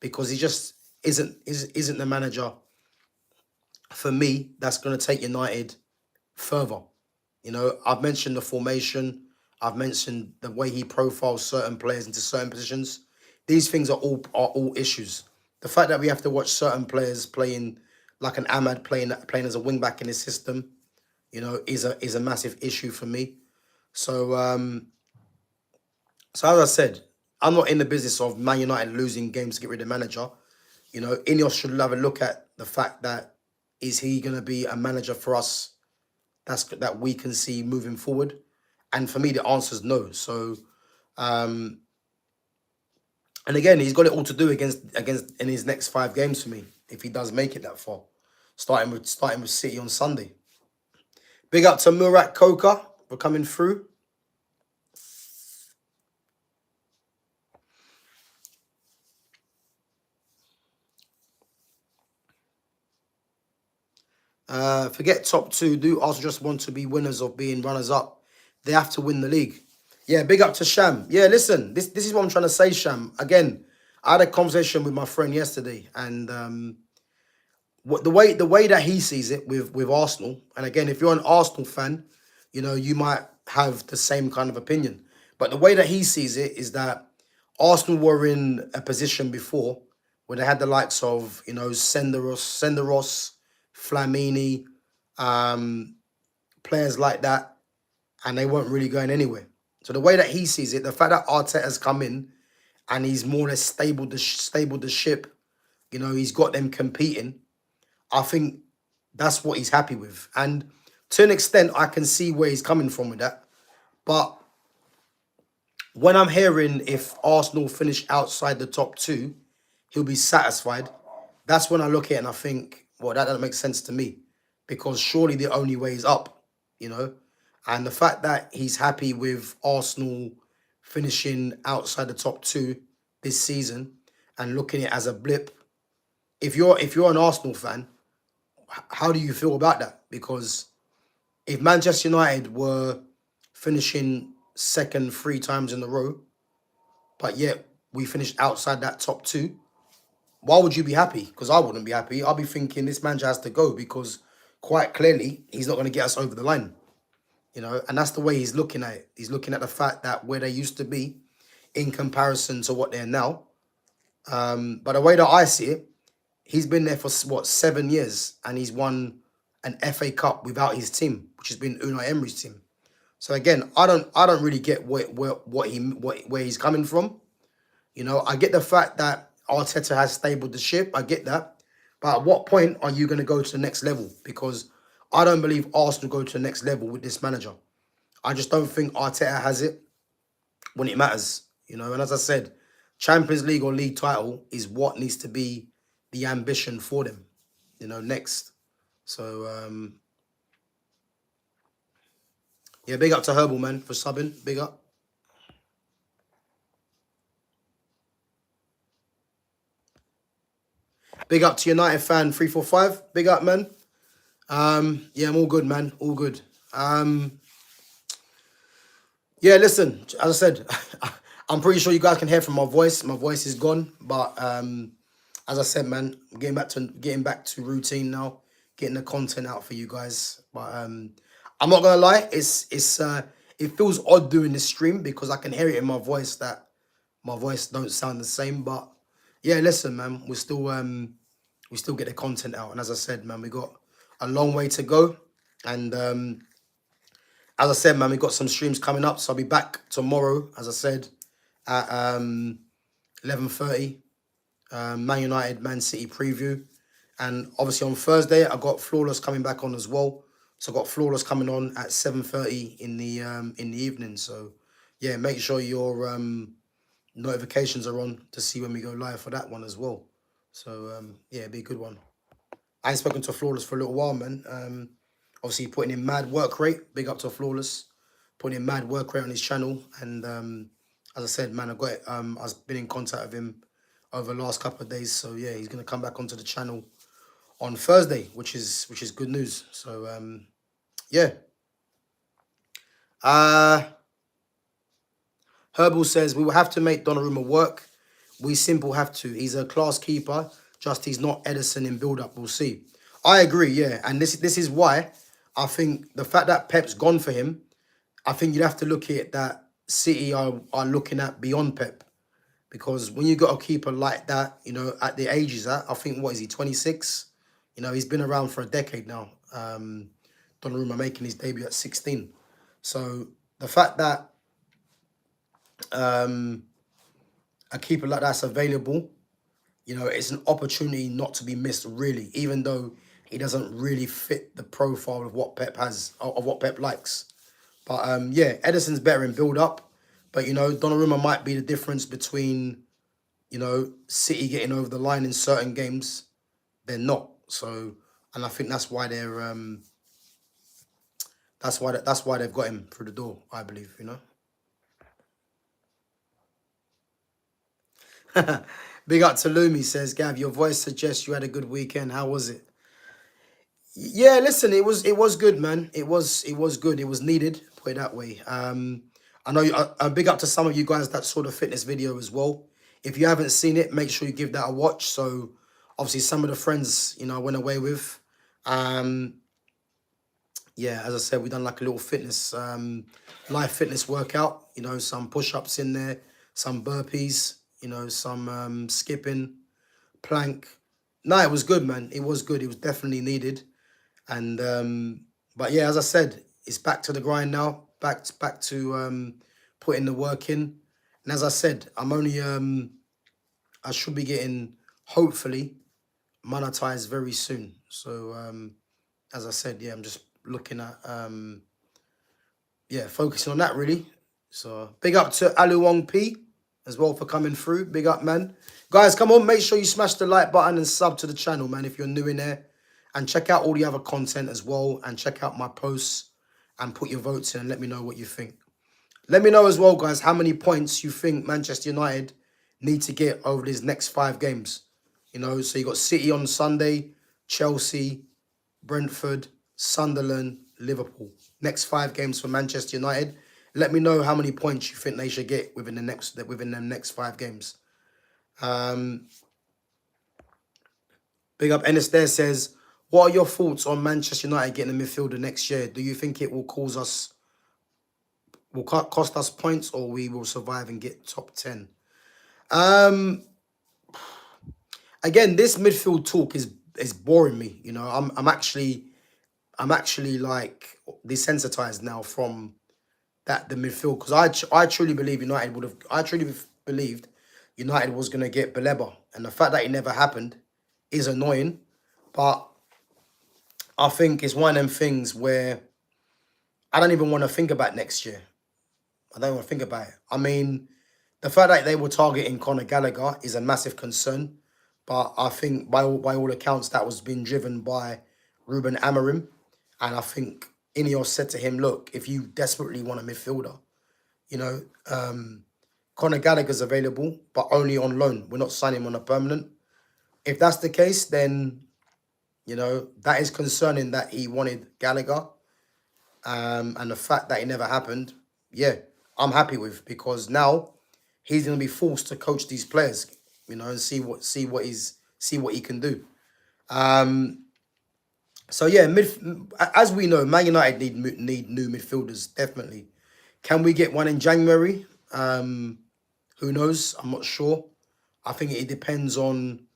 because he just isn't the manager for me that's going to take United further. You know, I've mentioned the formation. I've mentioned the way he profiles certain players into certain positions. These things are all issues. The fact that we have to watch certain players playing like an Ahmad playing as a wing back in his system, you know, is a massive issue for me. So as I said, I'm not in the business of Man United losing games to get rid of the manager. You know, Ineos should have a look at the fact that, is he going to be a manager for us that we can see moving forward? And for me, the answer is no. So, and again, he's got it all to do against in his next 5 games for me, if he does make it that far. Starting with City on Sunday. Big up to Murat Koka for coming through. Forget top 2. Do Arsenal just want to be winners of being runners up? They have to win the league. Yeah, big up to Sham. Yeah, listen, this is what I'm trying to say, Sham. Again, I had a conversation with my friend yesterday, and the way that he sees it with Arsenal, and again, if you're an Arsenal fan, you know, you might have the same kind of opinion. But the way that he sees it is that Arsenal were in a position before where they had the likes of, you know, Senderos, Flamini, players like that, and they weren't really going anywhere. So the way that he sees it, the fact that Arteta's come in and he's more or less stable the ship, you know, he's got them competing, I think that's what he's happy with. And to an extent, I can see where he's coming from with that. But when I'm hearing if Arsenal finish outside the top 2, he'll be satisfied, that's when I look at it and I think, well, that doesn't make sense to me, because surely the only way is up, you know? And the fact that he's happy with Arsenal finishing outside the top 2 this season and looking at it as a blip, if you're an Arsenal fan, how do you feel about that? Because if Manchester United were finishing second 3 times in a row, but yet we finished outside that top 2, why would you be happy? Because I wouldn't be happy. I'll be thinking this manager has to go, because quite clearly he's not going to get us over the line. You know, and that's the way he's looking at it. He's looking at the fact that where they used to be in comparison to what they're now. But the way that I see it, he's been there for, 7 years, and he's won an FA Cup without his team, which has been Unai Emery's team. So again, I don't really get where he's coming from. You know, I get the fact that Arteta has stabled the ship. I get that. But at what point are you going to go to the next level? Because I don't believe Arsenal go to the next level with this manager. I just don't think Arteta has it when it matters. You know, and as I said, Champions League or league title is what needs to be the ambition for them, you know, next. So, yeah, big up to Herbal, man, for subbing. Big up. Big up to United fan 345. Big up, man. Yeah, I'm all good, man. All good. Yeah, listen, as I said, I'm pretty sure you guys can hear from my voice. My voice is gone. But as I said, man, getting back to routine now, getting the content out for you guys. But I'm not gonna lie, it feels odd doing this stream because I can hear it in my voice that my voice don't sound the same. But yeah, listen, man, we still get the content out. And as I said, man, we got a long way to go. And as I said, man, we got some streams coming up. So I'll be back tomorrow, as I said, at 11:30. Man United, Man City preview. And obviously on Thursday, I got Flawless coming back on as well. So I got Flawless coming on at 7:30 in the evening. So yeah, make sure your notifications are on to see when we go live for that one as well. So yeah, it'd be a good one. I ain't spoken to Flawless for a little while, man. Obviously putting in mad work rate. Big up to Flawless. Putting in mad work rate on his channel. And as I said, man, I've been in contact with him over the last couple of days. So yeah, he's gonna come back onto the channel on Thursday, which is good news. So yeah. Herbal says we will have to make Donnarumma work. We simple have to. He's a class keeper. Just he's not Edison in build-up. We'll see. I agree, yeah. And this is why I think the fact that Pep's gone for him, I think you'd have to look at that City are looking at beyond Pep. Because when you got a keeper like that, you know, at the age he's at, I think, what is he, 26? You know, he's been around for a decade now. Donnarumma making his debut at 16. So the fact that a keeper like that's available, you know, it's an opportunity not to be missed, really, even though he doesn't really fit the profile of what Pep has, of what Pep likes. But yeah, Edison's better in build-up. But, you know, Donnarumma might be the difference between, you know, City getting over the line in certain games. They're not. So, and I think that's why they're, that's why they've got him through the door, I believe, you know. Big up to Lumi, says, Gav, your voice suggests you had a good weekend. How was it? Yeah, listen, it was good, man. It was good. It was needed, put it that way. I know a big up to some of you guys that saw the fitness video as well. If you haven't seen it, make sure you give that a watch. So obviously some of the friends, you know, I went away with. Yeah, as I said, we done like a little fitness, live fitness workout. You know, some push-ups in there, some burpees, you know, some skipping, plank. No, it was good, man. It was good. It was definitely needed. And but yeah, as I said, it's back to the grind now. Back to putting the work in. And as I said, I'm only I should be getting, hopefully, monetized very soon. So as I said, yeah, I'm just looking at yeah, focusing on that really. So big up to Aluwong P as well for coming through. Big up, man. Guys, come on, make sure you smash the like button and sub to the channel, man, if you're new in there. And check out all the other content as well. And check out my posts and put your votes in and let me know what you think. Let me know as well, guys, how many points you think Manchester United need to get over these next 5 games. You know, so you got City on Sunday, Chelsea, Brentford, Sunderland, Liverpool. Next 5 games for Manchester United. Let me know how many points you think they should get within the next 5 games. Big up Ennis there says, what are your thoughts on Manchester United getting a midfielder next year? Do you think it will cost us points, or we will survive and get top 10? Again, this midfield talk is boring me. You know, I'm actually like desensitized now from the midfield, because I truly believe I truly believed United was gonna get Baleba, and the fact that it never happened is annoying. But I think it's one of them things where I don't even want to think about next year. I don't want to think about it. I mean, the fact that they were targeting Conor Gallagher is a massive concern. But I think by all accounts, that was being driven by Ruben Amorim. And I think Ineos said to him, look, if you desperately want a midfielder, you know, Conor Gallagher's available, but only on loan. We're not signing him on a permanent. If that's the case, then, you know, that is concerning that he wanted Gallagher. And the fact that it never happened, yeah, I'm happy with, because now he's going to be forced to coach these players, you know, and see what he can do. So yeah, as we know, Man United need new midfielders definitely. Can we get one in January? Who knows? I'm not sure. I think it depends on.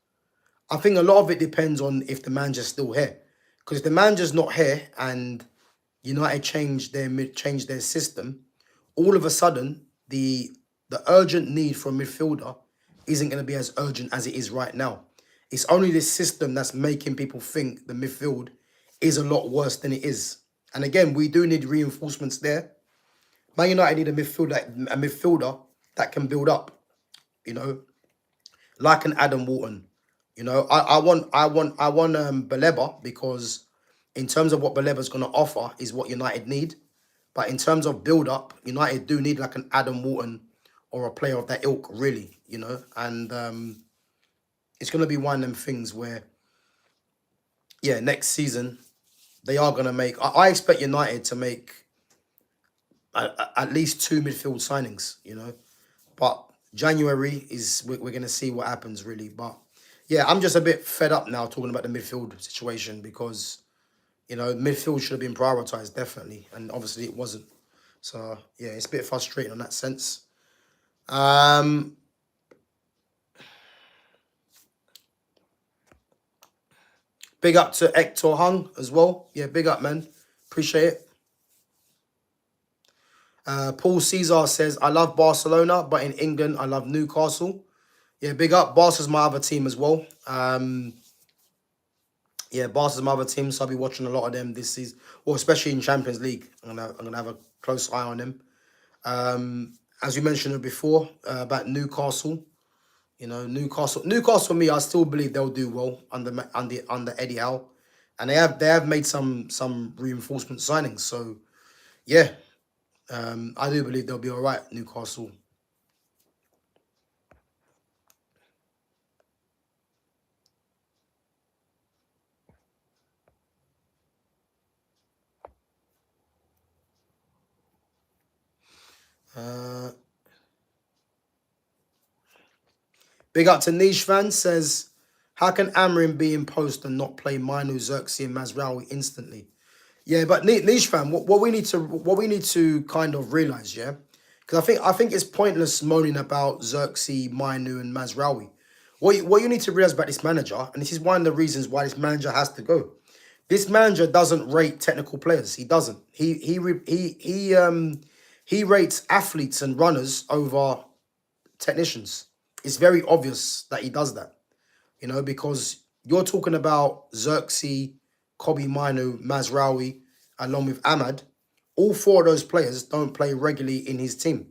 I think a lot of it depends on if the manager's still here, because if the manager's not here and United change their system, all of a sudden the urgent need for a midfielder isn't going to be as urgent as it is right now. It's only this system that's making people think the midfield is a lot worse than it is. And again, we do need reinforcements there. Man United need a midfielder that can build up, you know, like an Adam Wharton. You know, I want Baleba, because in terms of what Baleba's going to offer is what United need. But in terms of build up, United do need like an Adam Wharton or a player of that ilk, really, you know. And it's going to be one of them things where, yeah, next season they are going to make. I expect United to make at least 2 midfield signings, you know. But January is we're going to see what happens, really. But yeah, I'm just a bit fed up now talking about the midfield situation, because you know midfield should have been prioritised definitely, and obviously it wasn't. So yeah, it's a bit frustrating on that sense. Big up to Hector Hung as well. Yeah, big up, man. Appreciate it. Paul Caesar says, I love Barcelona, but in England, I love Newcastle. Yeah, big up. Barca's my other team as well. Yeah, Barca's my other team, so I'll be watching a lot of them this season. Well, especially in Champions League. I'm gonna have a close eye on them. As you mentioned before, about Newcastle. You know, Newcastle for me, I still believe they'll do well under Eddie Howe. And they have made some reinforcement signings. So yeah, I do believe they'll be all right, Newcastle. Big up to Niche Fan says, how can Amorim be in post and not play Minu, Xerxes, and Mazraoui instantly? Yeah, but Niche Fan, what we need to kind of realize, yeah, because I think it's pointless moaning about Xerxes, Minu, and Mazraoui. What you need to realize about this manager, and this is one of the reasons why this manager has to go. This manager doesn't rate technical players. He doesn't. He rates athletes and runners over technicians. It's very obvious that he does that, you know, because you're talking about Xerxes, Kobe Minu, Mazraoui, along with Ahmad. All 4 of those players don't play regularly in his team.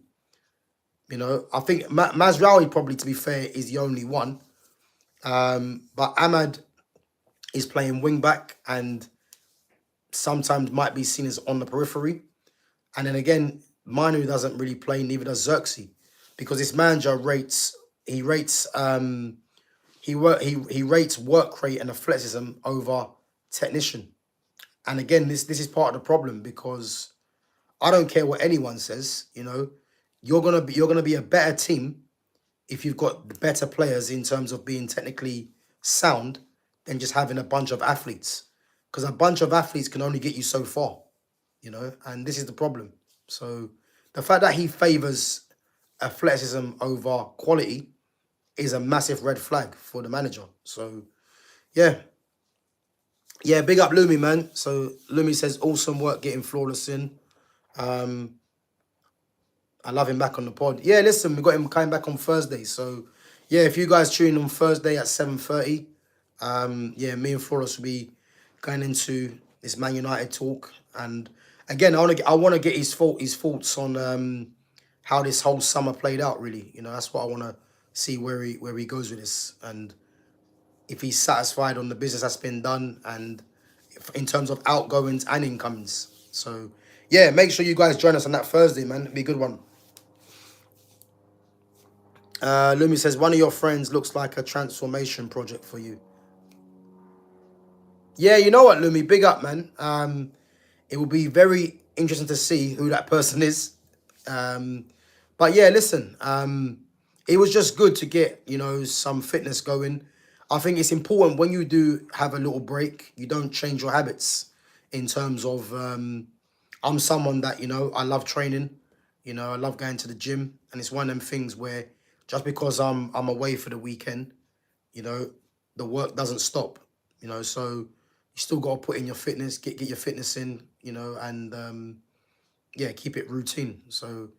You know, I think Mazraoui, probably, to be fair, is the only one. But Ahmad is playing wing back and sometimes might be seen as on the periphery. And then again, Manu doesn't really play, neither does Xerxes, because this manager rates work rate and athleticism over technician. And again, this is part of the problem, because I don't care what anyone says, you know, you're gonna be a better team if you've got the better players in terms of being technically sound than just having a bunch of athletes. Because a bunch of athletes can only get you so far, you know, and this is the problem. So the fact that he favours athleticism over quality is a massive red flag for the manager. So yeah. Yeah, big up Lumi, man. So Lumi says, awesome work getting Flawless in. I love him back on the pod. Yeah, listen, we got him coming back on Thursday. So yeah, if you guys tune in on Thursday at 7:30, yeah, me and Flawless will be going into this Man United talk. And again, I want to get his thoughts on how this whole summer played out, really. You know, that's what I want to see where he goes with this, and if he's satisfied on the business that's been done, and in terms of outgoings and incomings. So yeah, make sure you guys join us on that Thursday, man. It'll be a good one. Lumi says, one of your friends looks like a transformation project for you. Yeah, you know what, Lumi? Big up, man. It will be very interesting to see who that person is. But yeah, listen, it was just good to get, you know, some fitness going. I think it's important when you do have a little break, you don't change your habits in terms of I'm someone that, I love training, I love going to the gym, and it's one of them things where just because I'm away for the weekend, you know, the work doesn't stop, so you still got to put in your fitness, get your fitness in, and yeah, keep it routine. So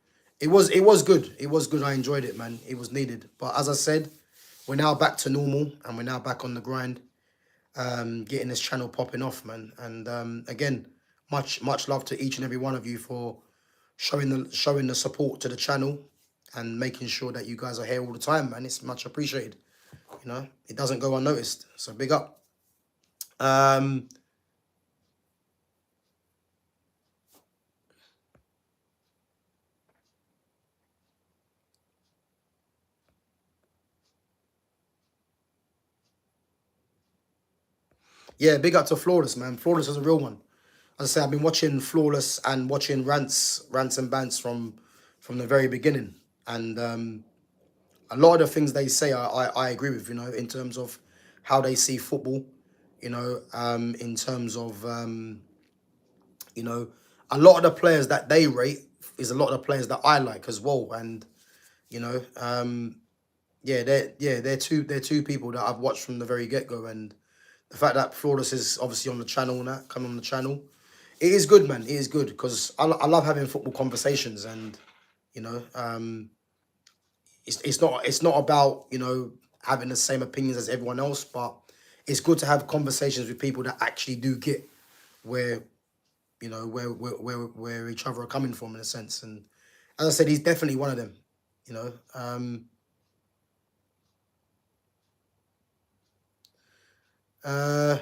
it was good. It was good. I enjoyed it, man. It was needed. But as I said, we're now back to normal and we're now back on the grind, getting this channel popping off, man. And again, much love to each and every one of you for showing the support to the channel and making sure that you guys are here all the time, man. It's much appreciated. It doesn't go unnoticed. So big up. Yeah, big up to Flawless, man. Flawless is a real one. As I say, I've been watching Flawless and watching rants and bants from the very beginning, and a lot of the things they say, I agree with. In terms of how they see football, in terms of a lot of the players that they rate is a lot of the players that I like as well, and you know, they're two people that I've watched from the very get go, and the fact that Flawless is obviously on the channel and that coming on the channel. It is good, man. It is good because I love having football conversations, and you know, it's not about having the same opinions as everyone else, but it's good to have conversations with people that actually do get where where each other are coming from in a sense. And as I said, he's definitely one of them. You know, uh,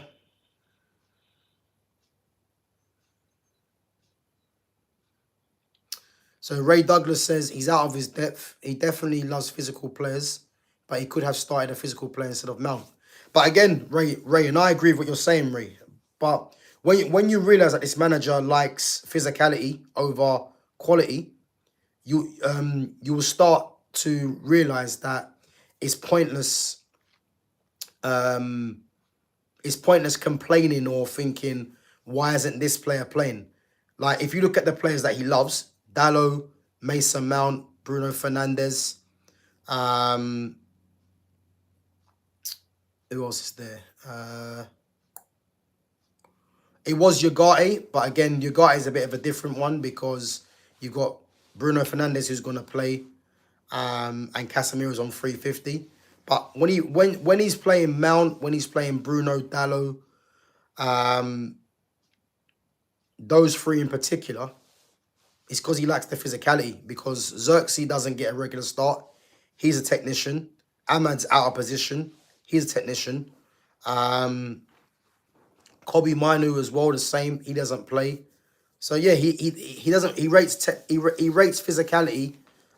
So Ray Douglas says he's out of his depth. He definitely loves physical players, but he could have started a physical player instead of Mount. But again, Ray, and I agree with what you're saying, Ray. But when you realize that this manager likes physicality over quality, you will start to realize that it's pointless. It's pointless complaining or thinking, why isn't this player playing? Like, if you look at the players that he loves, Dallo, Mason Mount, Bruno Fernandes, who else is there? It was Ugarte, but again, Ugarte is a bit of a different one because you've got Bruno Fernandes who's going to play, and Casemiro's on 350. But when he's playing Mount, when he's playing Bruno, Dallo, those three in particular, it's because he lacks the physicality. Because Xerxes doesn't get a regular start. He's a technician. Ahmad's out of position. He's a technician. Kobe Minu as well, the same. He doesn't play. So yeah, he doesn't. He rates physicality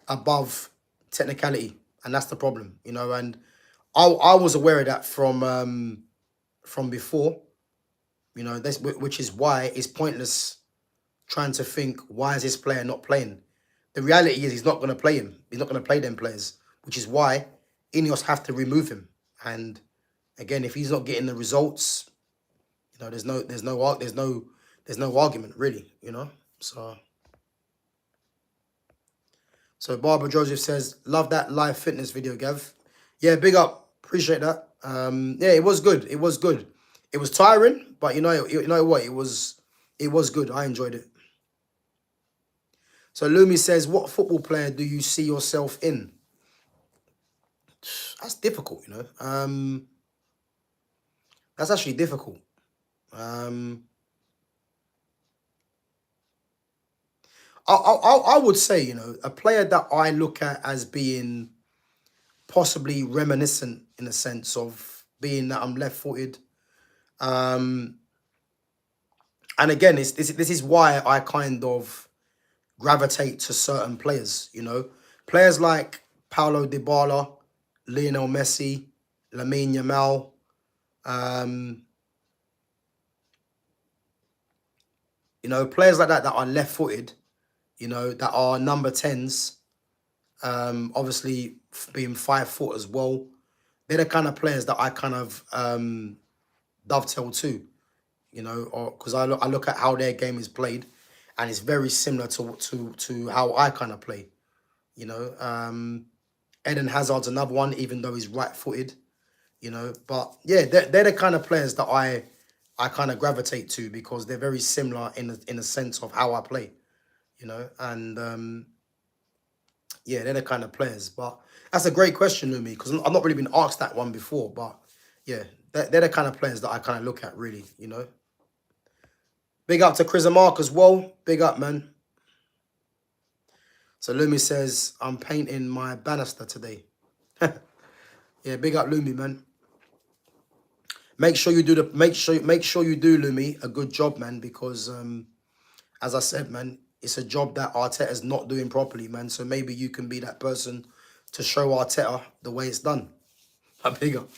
above technicality, and that's the problem, And I was aware of that from before, That's which is why it's pointless trying to think, why is this player not playing? The reality is he's not going to play him. He's not going to play them players, which is why Ineos have to remove him. And again, if he's not getting the results, there's no argument really, So Barbara Joseph says, love that live fitness video, Gav. Yeah, big up. Appreciate that. Yeah, it was good. It was good. It was tiring, but you know what? It was good. I enjoyed it. So Lumi says, what football player do you see yourself in? That's difficult, That's actually difficult. I would say, a player that I look at as being possibly reminiscent in the sense of being that I'm left-footed. And again, this is why I kind of gravitate to certain players, Players like Paulo Dybala, Lionel Messi, Lamine Yamal, players like that are left-footed, that are number 10s, obviously being 5 foot as well. they're the kind of players that I kind of dovetail to, you know, or because I look at how their game is played, and it's very similar to how I kind of play, you know. Eden Hazard's another one, even though he's right-footed, you know. But yeah, they're the kind of players that I kind of gravitate to because they're very similar in the sense of how I play, you know. And yeah, they're the kind of players. But that's a great question, Lumi, because I've not really been asked that one before. But yeah, they're the kind of players that I kind of look at, really, you know. Big up to Chris and Mark as well. Big up, man. So Lumi says, I'm painting my banister today. Yeah, big up Lumi, man. Make sure you do make sure you do, Lumi, a good job, man, because as I said, man, it's a job that Arteta's not doing properly, man. So maybe you can be that person to show Arteta the way it's done. Big up.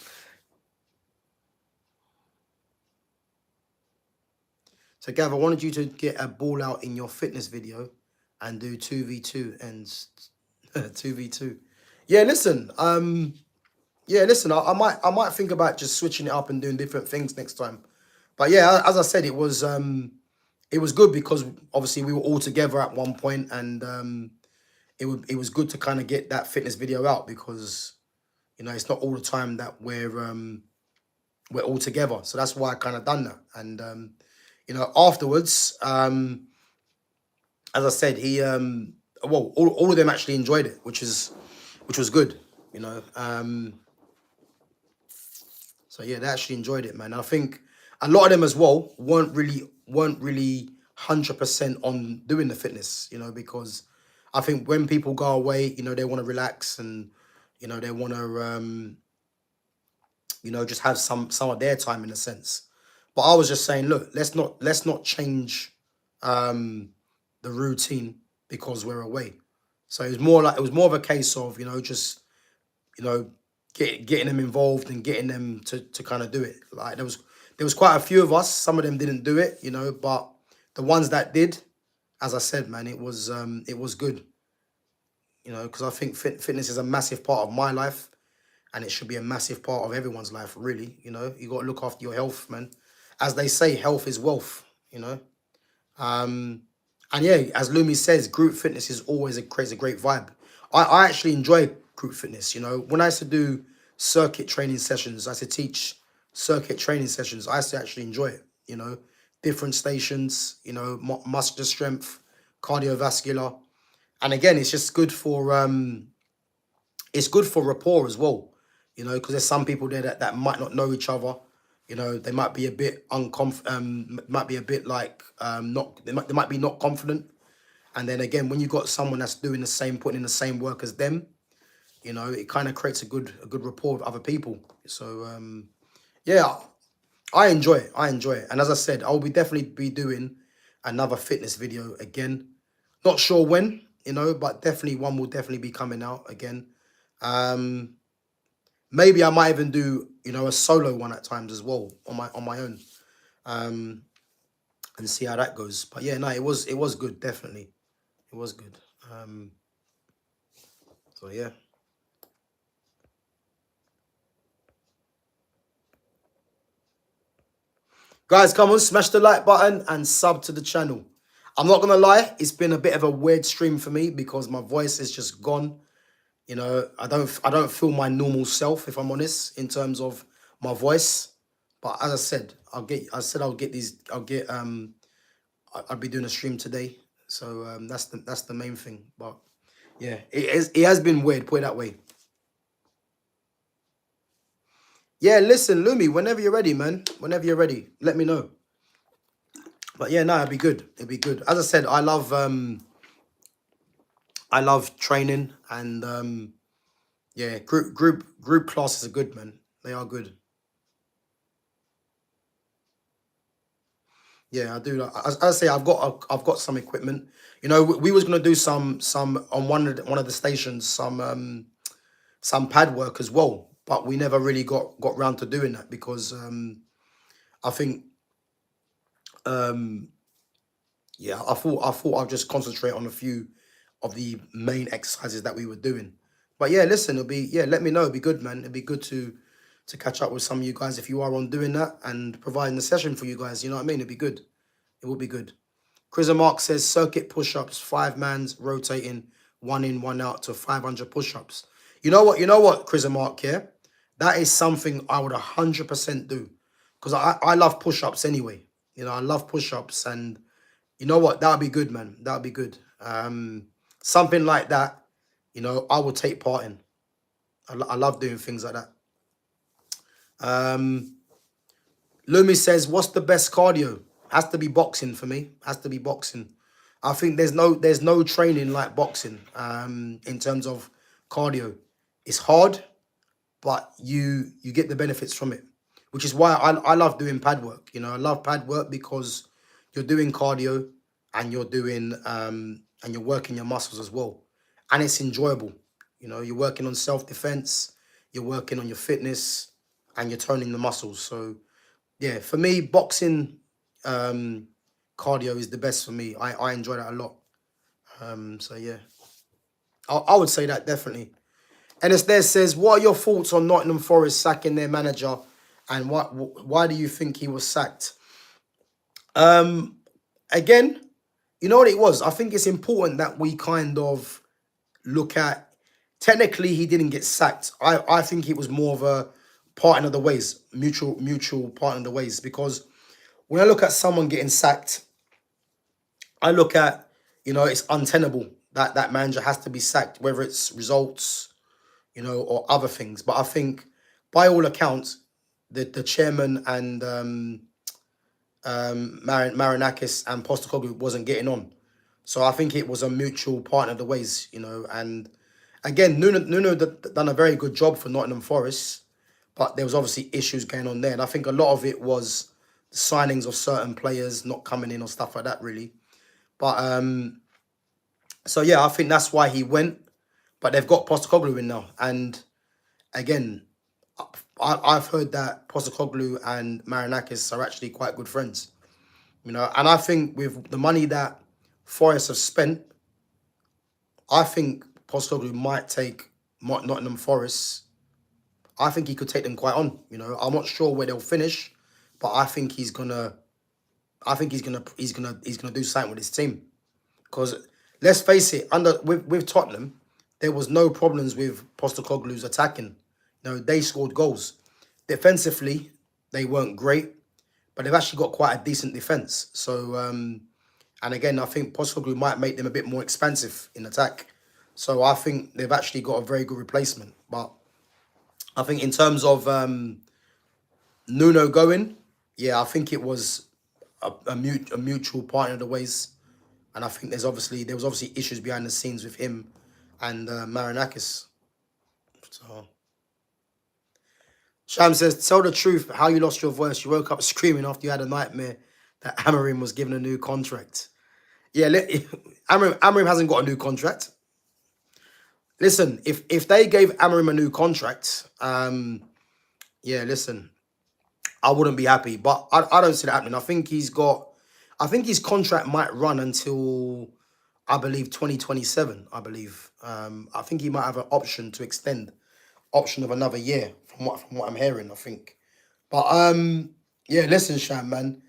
So Gav, I wanted you to get a ball out in your fitness video and do 2v2 and 2v2. Yeah, listen. Yeah, listen. I might think about just switching it up and doing different things next time. But yeah, as I said, it was good because obviously we were all together at one point, and it was good to kind of get that fitness video out because, you know, it's not all the time that we're all together. So that's why I kind of done that. And you know, afterwards, as I said, he well, all of them actually enjoyed it, which was good, you know. So yeah, they actually enjoyed it, man. I think a lot of them as well weren't really 100% on doing the fitness, you know, because I think when people go away, you know, they want to relax and, you know, they want to you know, just have some of their time in a sense. But I was just saying, look, let's not change the routine because we're away. So it was more of a case of, you know, just, you know, getting them involved and getting them to kind of do it. Like there was quite a few of us. Some of them didn't do it, you know, but the ones that did, as I said, man, it was good, you know, because I think fitness is a massive part of my life, and it should be a massive part of everyone's life, really. You know, you got to look after your health, man. As they say, health is wealth, you know. And yeah, as Lumi says, group fitness is always creates a great vibe. I actually enjoy group fitness, you know. When I used to do circuit training sessions, I used to teach circuit training sessions. I used to actually enjoy it, you know. Different stations, you know, muscular strength, cardiovascular. And again, it's just good for it's good for rapport as well, you know, because there's some people there that might not know each other. You know, they might be a bit might be a bit like not they might be not confident. And then again, when you got someone that's doing the same, putting in the same work as them, you know, it kind of creates a good rapport with other people. So yeah, I enjoy it. I enjoy it. And as I said, I'll definitely be doing another fitness video again. Not sure when, you know, but definitely one will definitely be coming out again. Maybe I might even do, you know, a solo one at times as well on my own, and see how that goes. But yeah, no, it was good, definitely, it was good. So yeah, guys, come on, smash the like button and sub to the channel. I'm not gonna lie, it's been a bit of a weird stream for me because my voice is just gone. You know, I don't feel my normal self, if I'm honest, in terms of my voice. But as I said, I'll be doing a stream today. So that's the main thing. But yeah, it has been weird, put it that way. Yeah, listen, Lumi, whenever you're ready, man. Whenever you're ready, let me know. But yeah, no, it'd be good. It'd be good. As I said, I love training, and yeah, group classes are good, man. They are good. Yeah, I do. As I say, I've got some equipment. You know, we was gonna do some on one of the stations, some pad work as well, but we never really got round to doing that because I think yeah, I thought I'd just concentrate on a few of the main exercises that we were doing. But yeah, listen, let me know. It'll be good, man. It'll be good to catch up with some of you guys if you are on doing that and providing a session for you guys. You know what I mean? It'll be good. It will be good. Chris Mark says circuit push-ups, 5 mans rotating, 1 in, 1 out to 500 push-ups. You know what? You know what, Chris Mark, yeah? That is something I would 100% do. Because I love push-ups anyway. You know, I love push-ups, and you know what? That would be good, man. That would be good. Something like that, you know, I would take part in. I love doing things like that. Lumi says, what's the best cardio? Has to be boxing for me. Has to be boxing. I think there's no training like boxing in terms of cardio. It's hard, but you get the benefits from it, which is why I love doing pad work. You know, I love pad work because you're doing cardio and you're doing and you're working your muscles as well, and it's enjoyable. You know, you're working on self-defense, you're working on your fitness, and you're toning the muscles. So yeah, for me, boxing cardio is the best for me. I enjoy that a lot. So yeah, I would say that definitely. And it's there says, what are your thoughts on Nottingham Forest sacking their manager, and why do you think he was sacked? Again, you know what it was? I think it's important that we kind of look at, technically he didn't get sacked. I think it was more of a parting of the ways, mutual parting of the ways, because when I look at someone getting sacked, I look at, you know, it's untenable that that manager has to be sacked, whether it's results, you know, or other things. But I think, by all accounts, the chairman and Marinakis and Postecoglou wasn't getting on. So I think it was a mutual partner of the ways, you know. And again, Nuno done a very good job for Nottingham Forest, but there was obviously issues going on there. And I think a lot of it was the signings of certain players not coming in or stuff like that, really. But so yeah, I think that's why he went. But they've got Postecoglou in now, and again, I've heard that Postecoglou and Marinakis are actually quite good friends, you know. And I think with the money that Forest have spent, I think Postecoglou might take Nottingham Forest. I think he could take them quite on, you know. I'm not sure where they'll finish, but I think he's gonna do something with his team. Because let's face it, with Tottenham, there was no problems with Postecoglou's attacking. You know, they scored goals. Defensively, they weren't great, but they've actually got quite a decent defence. So, and again, I think Postecoglou might make them a bit more expansive in attack. So I think they've actually got a very good replacement. But I think in terms of Nuno going, yeah, I think it was a mutual partner of the ways. And I think there was obviously issues behind the scenes with him and Marinakis. So Sham says, tell the truth how you lost your voice. You woke up screaming after you had a nightmare that Amorim was given a new contract. Yeah, Amorim hasn't got a new contract. Listen, if they gave Amorim a new contract, yeah, listen, I wouldn't be happy. But I don't see that happening. I think his contract might run until, I believe, 2027, I believe. I think he might have an option to extend, option of another year, from what I'm hearing, I think. But yeah, listen, Sham, man,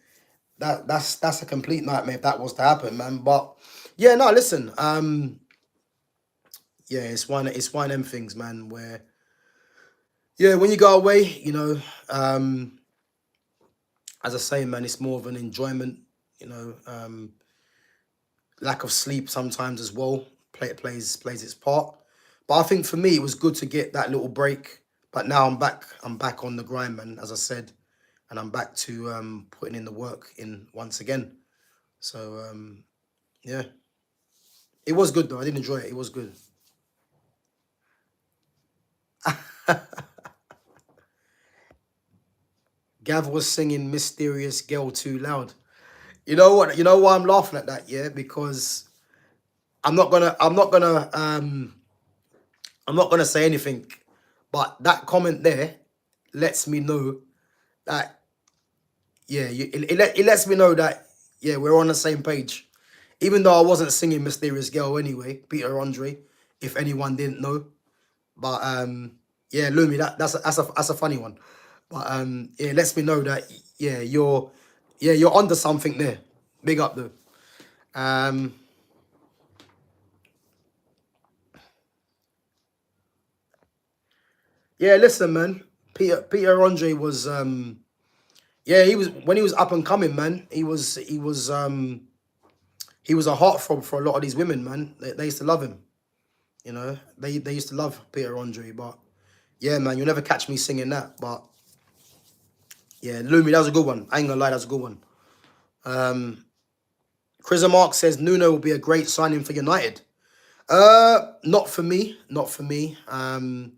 that's a complete nightmare if that was to happen, man. But yeah, no, listen, yeah, it's one of them things, man, where, yeah, when you go away, you know, as I say, man, it's more of an enjoyment, you know. Lack of sleep sometimes as well plays its part. But I think for me, it was good to get that little break. But now I'm back on the grind, man, as I said, and I'm back to putting in the work in once again. So yeah, it was good though. I did enjoy it. It was good. Gav was singing "Mysterious Girl" too loud. You know what? You know why I'm laughing at that? Yeah, because I'm not gonna say anything, but that comment there lets me know that, yeah, it lets me know that, yeah, we're on the same page. Even though I wasn't singing "Mysterious Girl" anyway, Peter Andre, if anyone didn't know. But yeah, Lumi, that's a funny one. But yeah, lets me know that you're onto something there. Big up though. Um, yeah, listen, man. Peter Andre was yeah, he was when he was up and coming, man. He was a heartthrob for a lot of these women, man. They used to love him. You know, they used to love Peter Andre, but yeah, man, you'll never catch me singing that. But yeah, Lumi, that was a good one. I ain't gonna lie, that was a good one. Chris Mark says Nuno will be a great signing for United. Not for me. Not for me. Not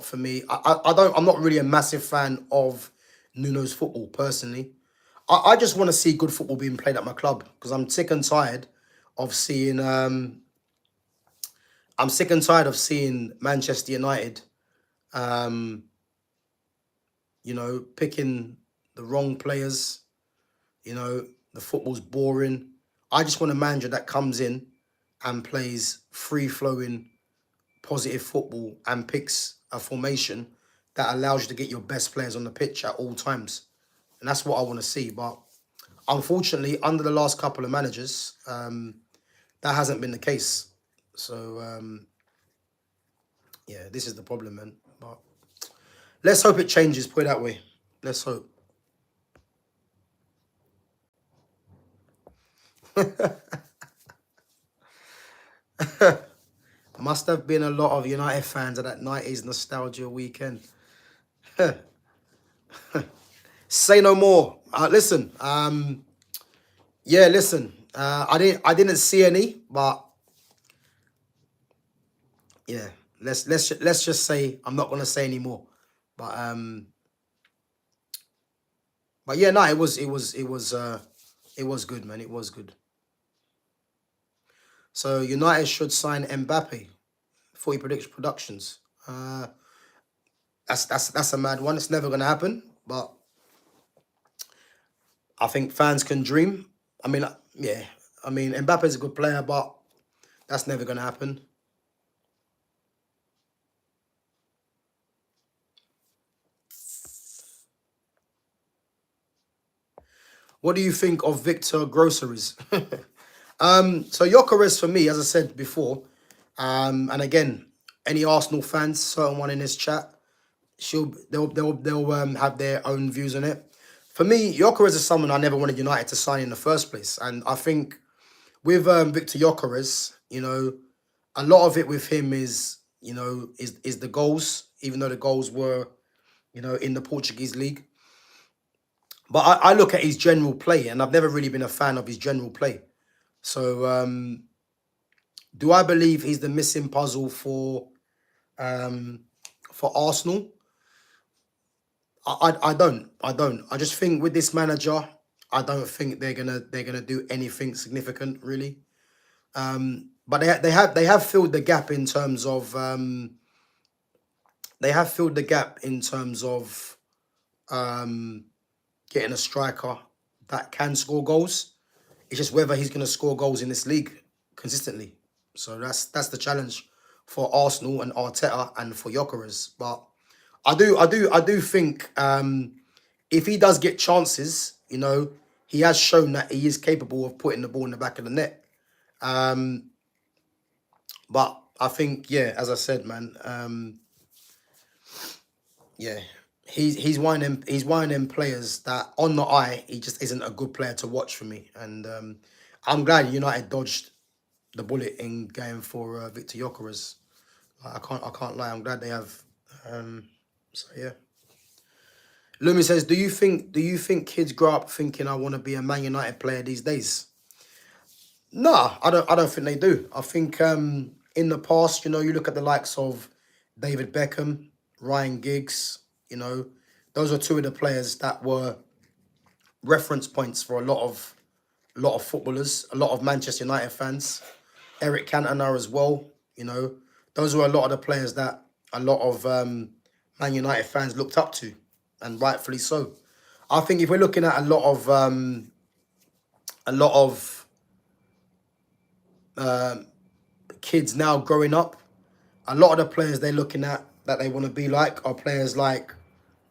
for me. I don't. I'm not really a massive fan of Nuno's football personally. I just want to see good football being played at my club because I'm sick and tired of seeing. I'm sick and tired of seeing Manchester United. Um, you know, picking the wrong players. You know, the football's boring. I just want a manager that comes in and plays free-flowing, positive football and picks a formation that allows you to get your best players on the pitch at all times. And that's what I want to see. But unfortunately, under the last couple of managers, that hasn't been the case. So, yeah, this is the problem, man. But let's hope it changes, put it that way. Let's hope. Must have been a lot of United fans at that 90s nostalgia weekend. Say no more. Listen, yeah, listen. I didn't see any, but yeah, let's just say I'm not gonna say any more. But yeah, no, it was good, man. It was good. So United should sign Mbappe. 40 prediction productions. That's a mad one. It's never gonna happen, but I think fans can dream. I mean, yeah. I mean, Mbappe's a good player, but that's never gonna happen. What do you think of Victor Groceries? So Gyökeres for me, as I said before, and again, any Arsenal fans, certain one in this chat, they'll have their own views on it. For me, Gyökeres is someone I never wanted United to sign in the first place, and I think with Victor Gyökeres, you know, a lot of it with him is is the goals, even though the goals were in the Portuguese league. But I look at his general play, and I've never really been a fan of his general play. So, do I believe he's the missing puzzle for Arsenal? I don't. I don't. I just think with this manager, I don't think they're gonna do anything significant really. But they have filled the gap in terms of getting a striker that can score goals. It's just whether he's going to score goals in this league consistently. So that's the challenge for Arsenal and Arteta and for Gyökeres. But I do think if he does get chances, he has shown that he is capable of putting the ball in the back of the net. But I think, yeah, as I said, man, yeah, he's one of them players that on the eye he just isn't a good player to watch for me, and I'm glad United dodged the bullet in going for Victor Gyökeres. I can't lie, I'm glad they have. So yeah. Lumi says, do you think kids grow up thinking I want to be a Man United player these days? Nah, I don't think they do. I think in the past, you look at the likes of David Beckham, Ryan Giggs, those are two of the players that were reference points for a lot of footballers, a lot of Manchester United fans. Eric Cantona as well, those were a lot of the players that a lot of Man United fans looked up to, and rightfully so. I think if we're looking at a lot of kids now growing up, a lot of the players they're looking at that they want to be like are players like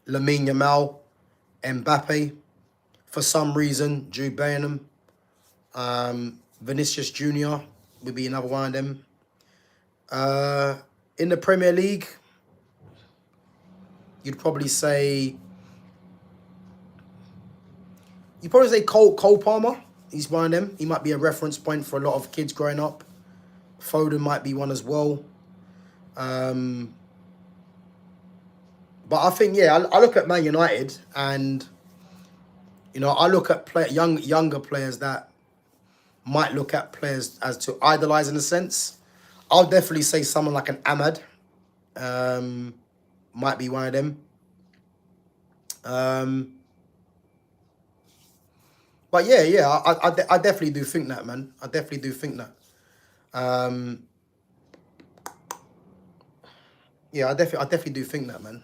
Lamine Yamal, Mbappe, for some reason, Jude Bellingham, Vinicius Jr. would be another one of them. In the Premier League, you'd probably say Cole Palmer. He's one of them. He might be a reference point for a lot of kids growing up. Foden might be one as well. But I think, yeah, I look at Man United and, you know, I look at younger players that might look at players as to idolise in a sense. I'll definitely say someone like an Ahmad might be one of them. But yeah, I definitely do think that, man. I definitely do think that. Yeah, I definitely do think that, man.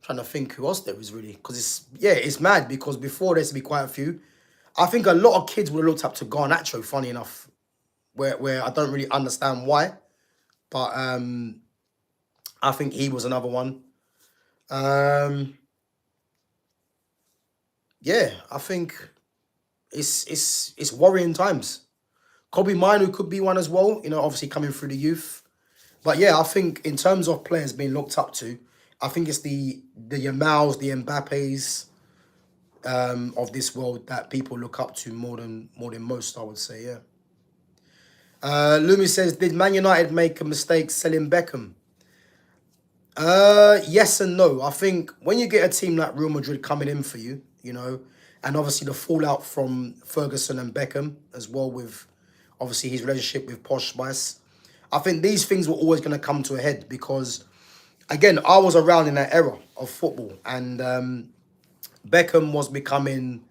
Trying to think who else there is really, because it's mad because before there used to be quite a few. I think a lot of kids would have looked up to Garnacho, funny enough, where I don't really understand why, but I think he was another one. Yeah, I think it's worrying times. Kobe Minu could be one as well, you know, obviously coming through the youth. But yeah, I think in terms of players being looked up to, I think it's the Yamals, the Mbappes of this world that people look up to more than most, I would say, yeah. Lumi says, did Man United make a mistake selling Beckham? Yes and no. I think when you get a team like Real Madrid coming in for you, you know, and obviously the fallout from Ferguson and Beckham as well with obviously his relationship with Posh Spice, I think these things were always going to come to a head because, again, I was around in that era of football and Beckham was becoming,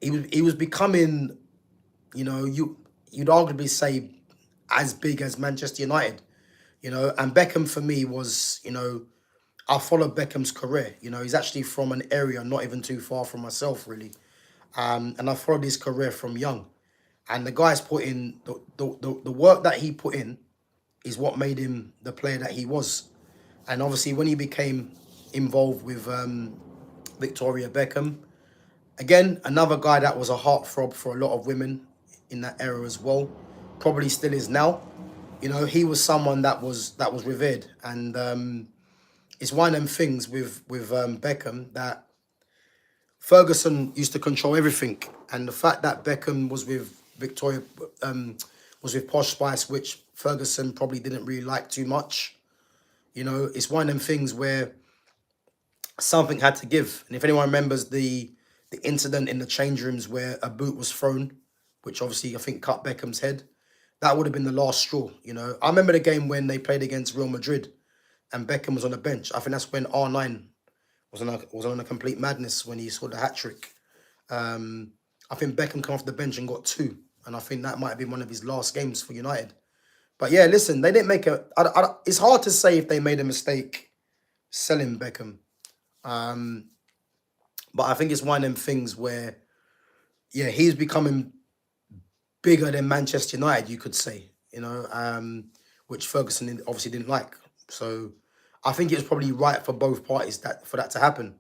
he was becoming, you know, you'd arguably say as big as Manchester United, you know, and Beckham for me was, you know, I followed Beckham's career. You know, he's actually from an area not even too far from myself, really. And I followed his career from young. And the guy's put in, the work that he put in is what made him the player that he was. And obviously when he became involved with Victoria Beckham, again, another guy that was a heartthrob for a lot of women in that era as well. Probably still is now. You know, he was someone that was revered. And it's one of them things with Beckham that Ferguson used to control everything, and the fact that Beckham was with Victoria, was with Posh Spice, which Ferguson probably didn't really like too much. You know, it's one of them things where something had to give. And if anyone remembers the incident in the change rooms where a boot was thrown, which obviously I think cut Beckham's head, that would have been the last straw. You know, I remember the game when they played against Real Madrid and Beckham was on the bench. I think that's when R9 was on a complete madness when he scored the hat trick. I think Beckham came off the bench and got 2, and I think that might have been one of his last games for United. But yeah, listen, they didn't make it's hard to say if they made a mistake selling Beckham. But I think it's one of them things where, yeah, he's becoming bigger than Manchester United, you could say, you know, which Ferguson obviously didn't like. So I think it was probably right for both parties for that to happen.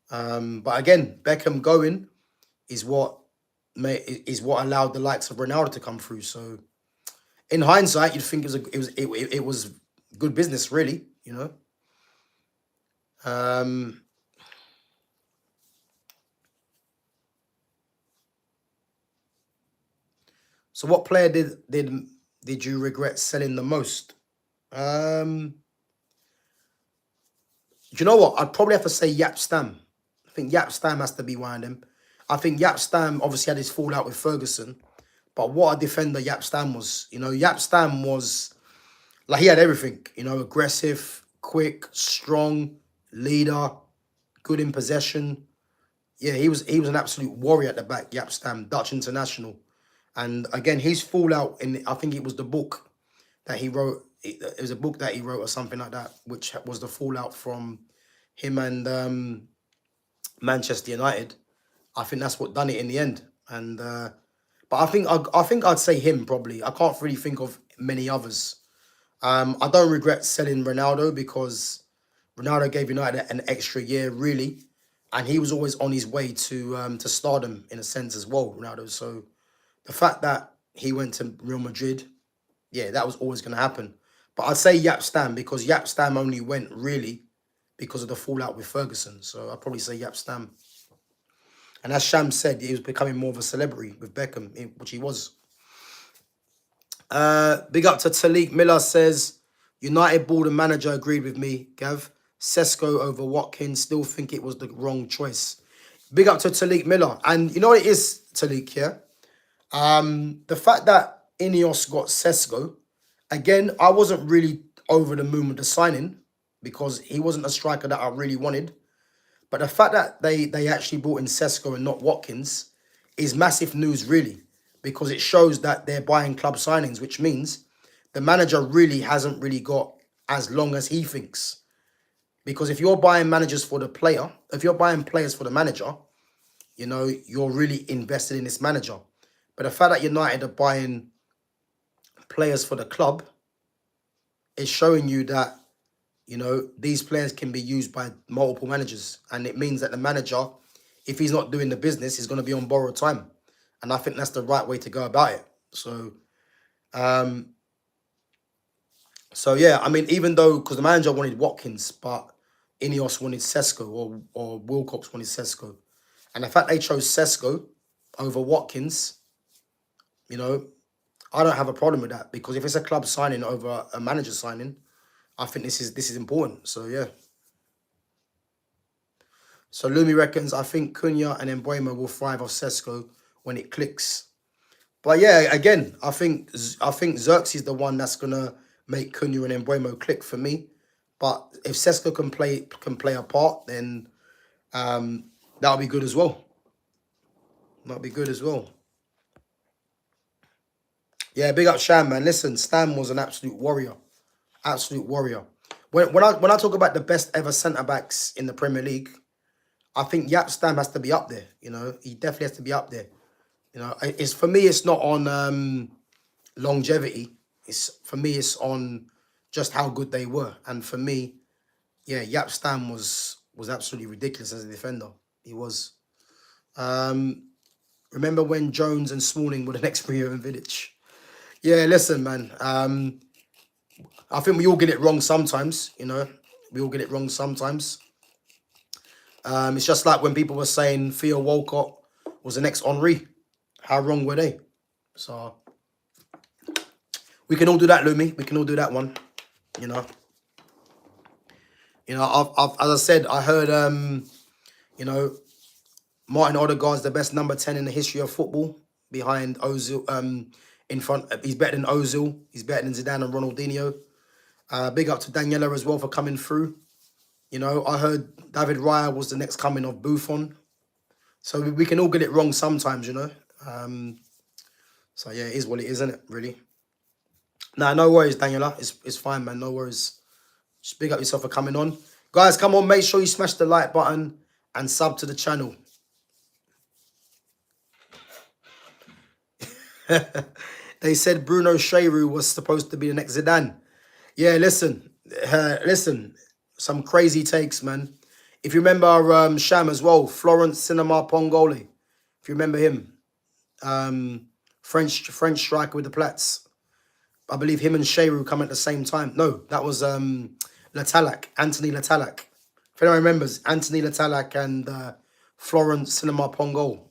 But again, Beckham going is what allowed the likes of Ronaldo to come through. So in hindsight, you'd think it was good business, really, you know. So what player did you regret selling the most? Do you know what? I'd probably have to say Yap Stam. I think Yap Stam has to be one of them. I think Yap Stam obviously had his fallout with Ferguson, but what a defender Yap Stam was. You know, Yap Stam was, like, he had everything. You know, aggressive, quick, strong, leader, good in possession. Yeah, he was an absolute warrior at the back, Yap Stam, Dutch international. And again, his fallout I think it was the book that he wrote. It was a book that he wrote or something like that, which was the fallout from him and Manchester United. I think that's what done it in the end. And But I think I'd say him probably. I can't really think of many others. I don't regret selling Ronaldo because Ronaldo gave United an extra year, really, and he was always on his way to stardom in a sense as well, Ronaldo. So the fact that he went to Real Madrid, yeah, that was always going to happen. But I'd say Yap Stam because Yap Stam only went really because of the fallout with Ferguson. So I'd probably say Yap Stam. And as Sham said, he was becoming more of a celebrity with Beckham, which he was. Big up to Talik Miller says, United board and manager agreed with me, Gav. Sesko over Watkins, still think it was the wrong choice. Big up to Talik Miller. And you know what it is, Talik, yeah? The fact that Ineos got Sesko, again, I wasn't really over the moon with the signing because he wasn't a striker that I really wanted. But the fact that they actually brought in Sesko and not Watkins is massive news, really, because it shows that they're buying club signings, which means the manager really hasn't really got as long as he thinks. Because if you're buying managers for the player, if you're buying players for the manager, you know, you're really invested in this manager. But the fact that United are buying players for the club is showing you that, you know, these players can be used by multiple managers. And it means that the manager, if he's not doing the business, is going to be on borrowed time. And I think that's the right way to go about it. So, yeah, I mean, even though, because the manager wanted Watkins, but Ineos wanted Sesko or Wilcox wanted Sesko. And the fact they chose Sesko over Watkins, you know, I don't have a problem with that. Because if it's a club signing over a manager signing, I think this is important. So, yeah. So, Lumi reckons, I think Cunha and Mbeumo will thrive off Sesko when it clicks. But, yeah, again, I think Xerxes is the one that's going to make Cunha and Mbeumo click for me. But if Sesko can play a part, then that'll be good as well. That'll be good as well. Yeah, big up Sham, man. Listen, Stam was an absolute warrior. Absolute warrior. When I talk about the best ever centre-backs in the Premier League, I think Yap Stam has to be up there. You know, he definitely has to be up there. You know, for me, it's not on longevity. For me, it's on just how good they were. And for me, yeah, Yap Stam was absolutely ridiculous as a defender. He was. Remember when Jones and Smalling were the next Rio and Vidic? Yeah, listen, man. I think we all get it wrong sometimes, you know. We all get it wrong sometimes. It's just like when people were saying Theo Walcott was the next Henry. How wrong were they? So, we can all do that, Lumi. We can all do that one, you know. You know, I've as I said, I heard, you know, Martin Odegaard's the best number 10 in the history of football behind Ozil. In front, he's better than Ozil. He's better than Zidane and Ronaldinho. Big up to Daniela as well for coming through. You know, I heard David Raya was the next coming of Buffon. So we can all get it wrong sometimes, you know. So yeah, it is what it is, isn't it, really? Nah, no worries, Daniela. It's fine, man. No worries. Just big up yourself for coming on. Guys, come on, make sure you smash the like button and sub to the channel. They said Bruno Cheru was supposed to be the next Zidane. Yeah, listen, some crazy takes, man. If you remember Sham as well, Florence Cinema Pongoli. If you remember him, French striker with the Plats. I believe him and Cheru come at the same time. No, that was Latalac, Anthony Latalac. If anyone remembers, Anthony Latalac and Florence Cinema Pongol.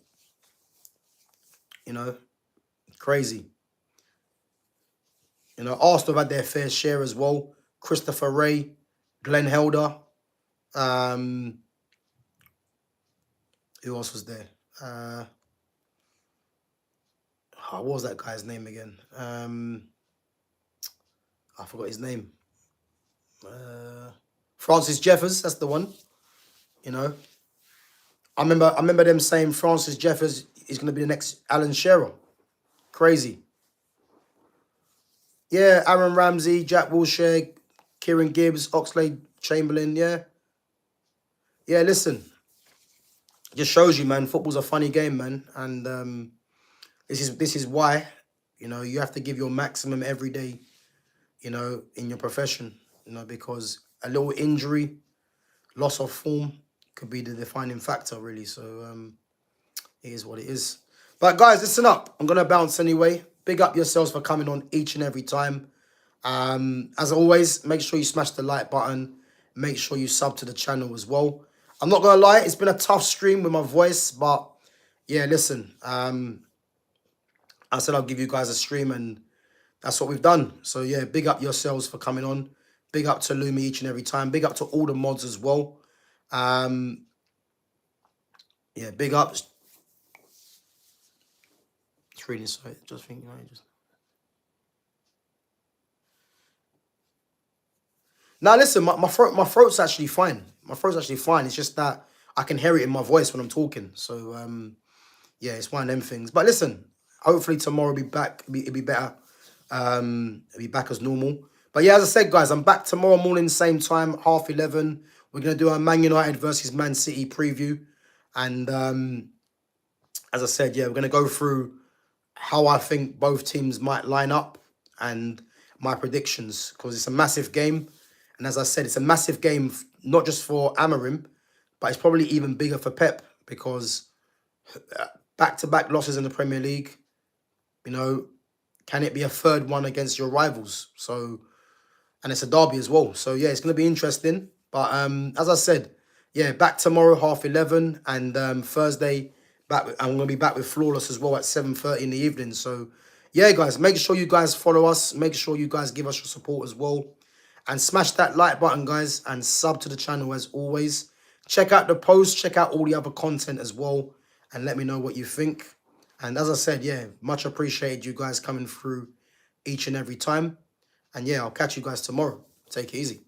You know, crazy. You know, Arsenal had their fair share as well. Christopher Ray, Glenn Helder. Who else was there? What was that guy's name again? I forgot his name. Francis Jeffers, that's the one. You know, I remember them saying Francis Jeffers is going to be the next Alan Shearer. Crazy. Yeah, Aaron Ramsey, Jack Wilshere, Kieran Gibbs, Oxlade Chamberlain, yeah. Yeah, listen. Just shows you, man, football's a funny game, man. And This is why, you have to give your maximum every day, in your profession, because a little injury, loss of form could be the defining factor, really. So it is what it is. But guys, listen up. I'm gonna bounce anyway. Big up yourselves for coming on each and every time. As always, make sure you smash the like button. Make sure you sub to the channel as well. I'm not gonna lie, it's been a tough stream with my voice, but yeah, listen. I said I'll give you guys a stream, and that's what we've done. So yeah, big up yourselves for coming on. Big up to Lumi each and every time. Big up to all the mods as well. Yeah, big up. It's really sorry. Just think, Now listen, my throat's actually fine. My throat's actually fine. It's just that I can hear it in my voice when I'm talking. So yeah, it's one of them things. But listen, hopefully tomorrow will be back. It'll be better. It'll be back as normal. But yeah, as I said, guys, I'm back tomorrow morning, same time, 11:30. We're gonna do a Man United versus Man City preview, and as I said, yeah, we're gonna go through how I think both teams might line up and my predictions, because it's a massive game. And as I said, it's a massive game, not just for Amorim, but it's probably even bigger for Pep, because back-to-back losses in the Premier League, can it be a third one against your rivals? So, and it's a derby as well. So yeah, it's going to be interesting. But as I said, yeah, back tomorrow, 11:30, and Thursday, I'm going to be back with Flawless as well at 7:30 in the evening. So yeah, guys, make sure you guys follow us. Make sure you guys give us your support as well. And smash that like button, guys, and sub to the channel as always. Check out the post, check out all the other content as well, and let me know what you think. And as I said, yeah, much appreciated you guys coming through each and every time. And yeah, I'll catch you guys tomorrow. Take it easy.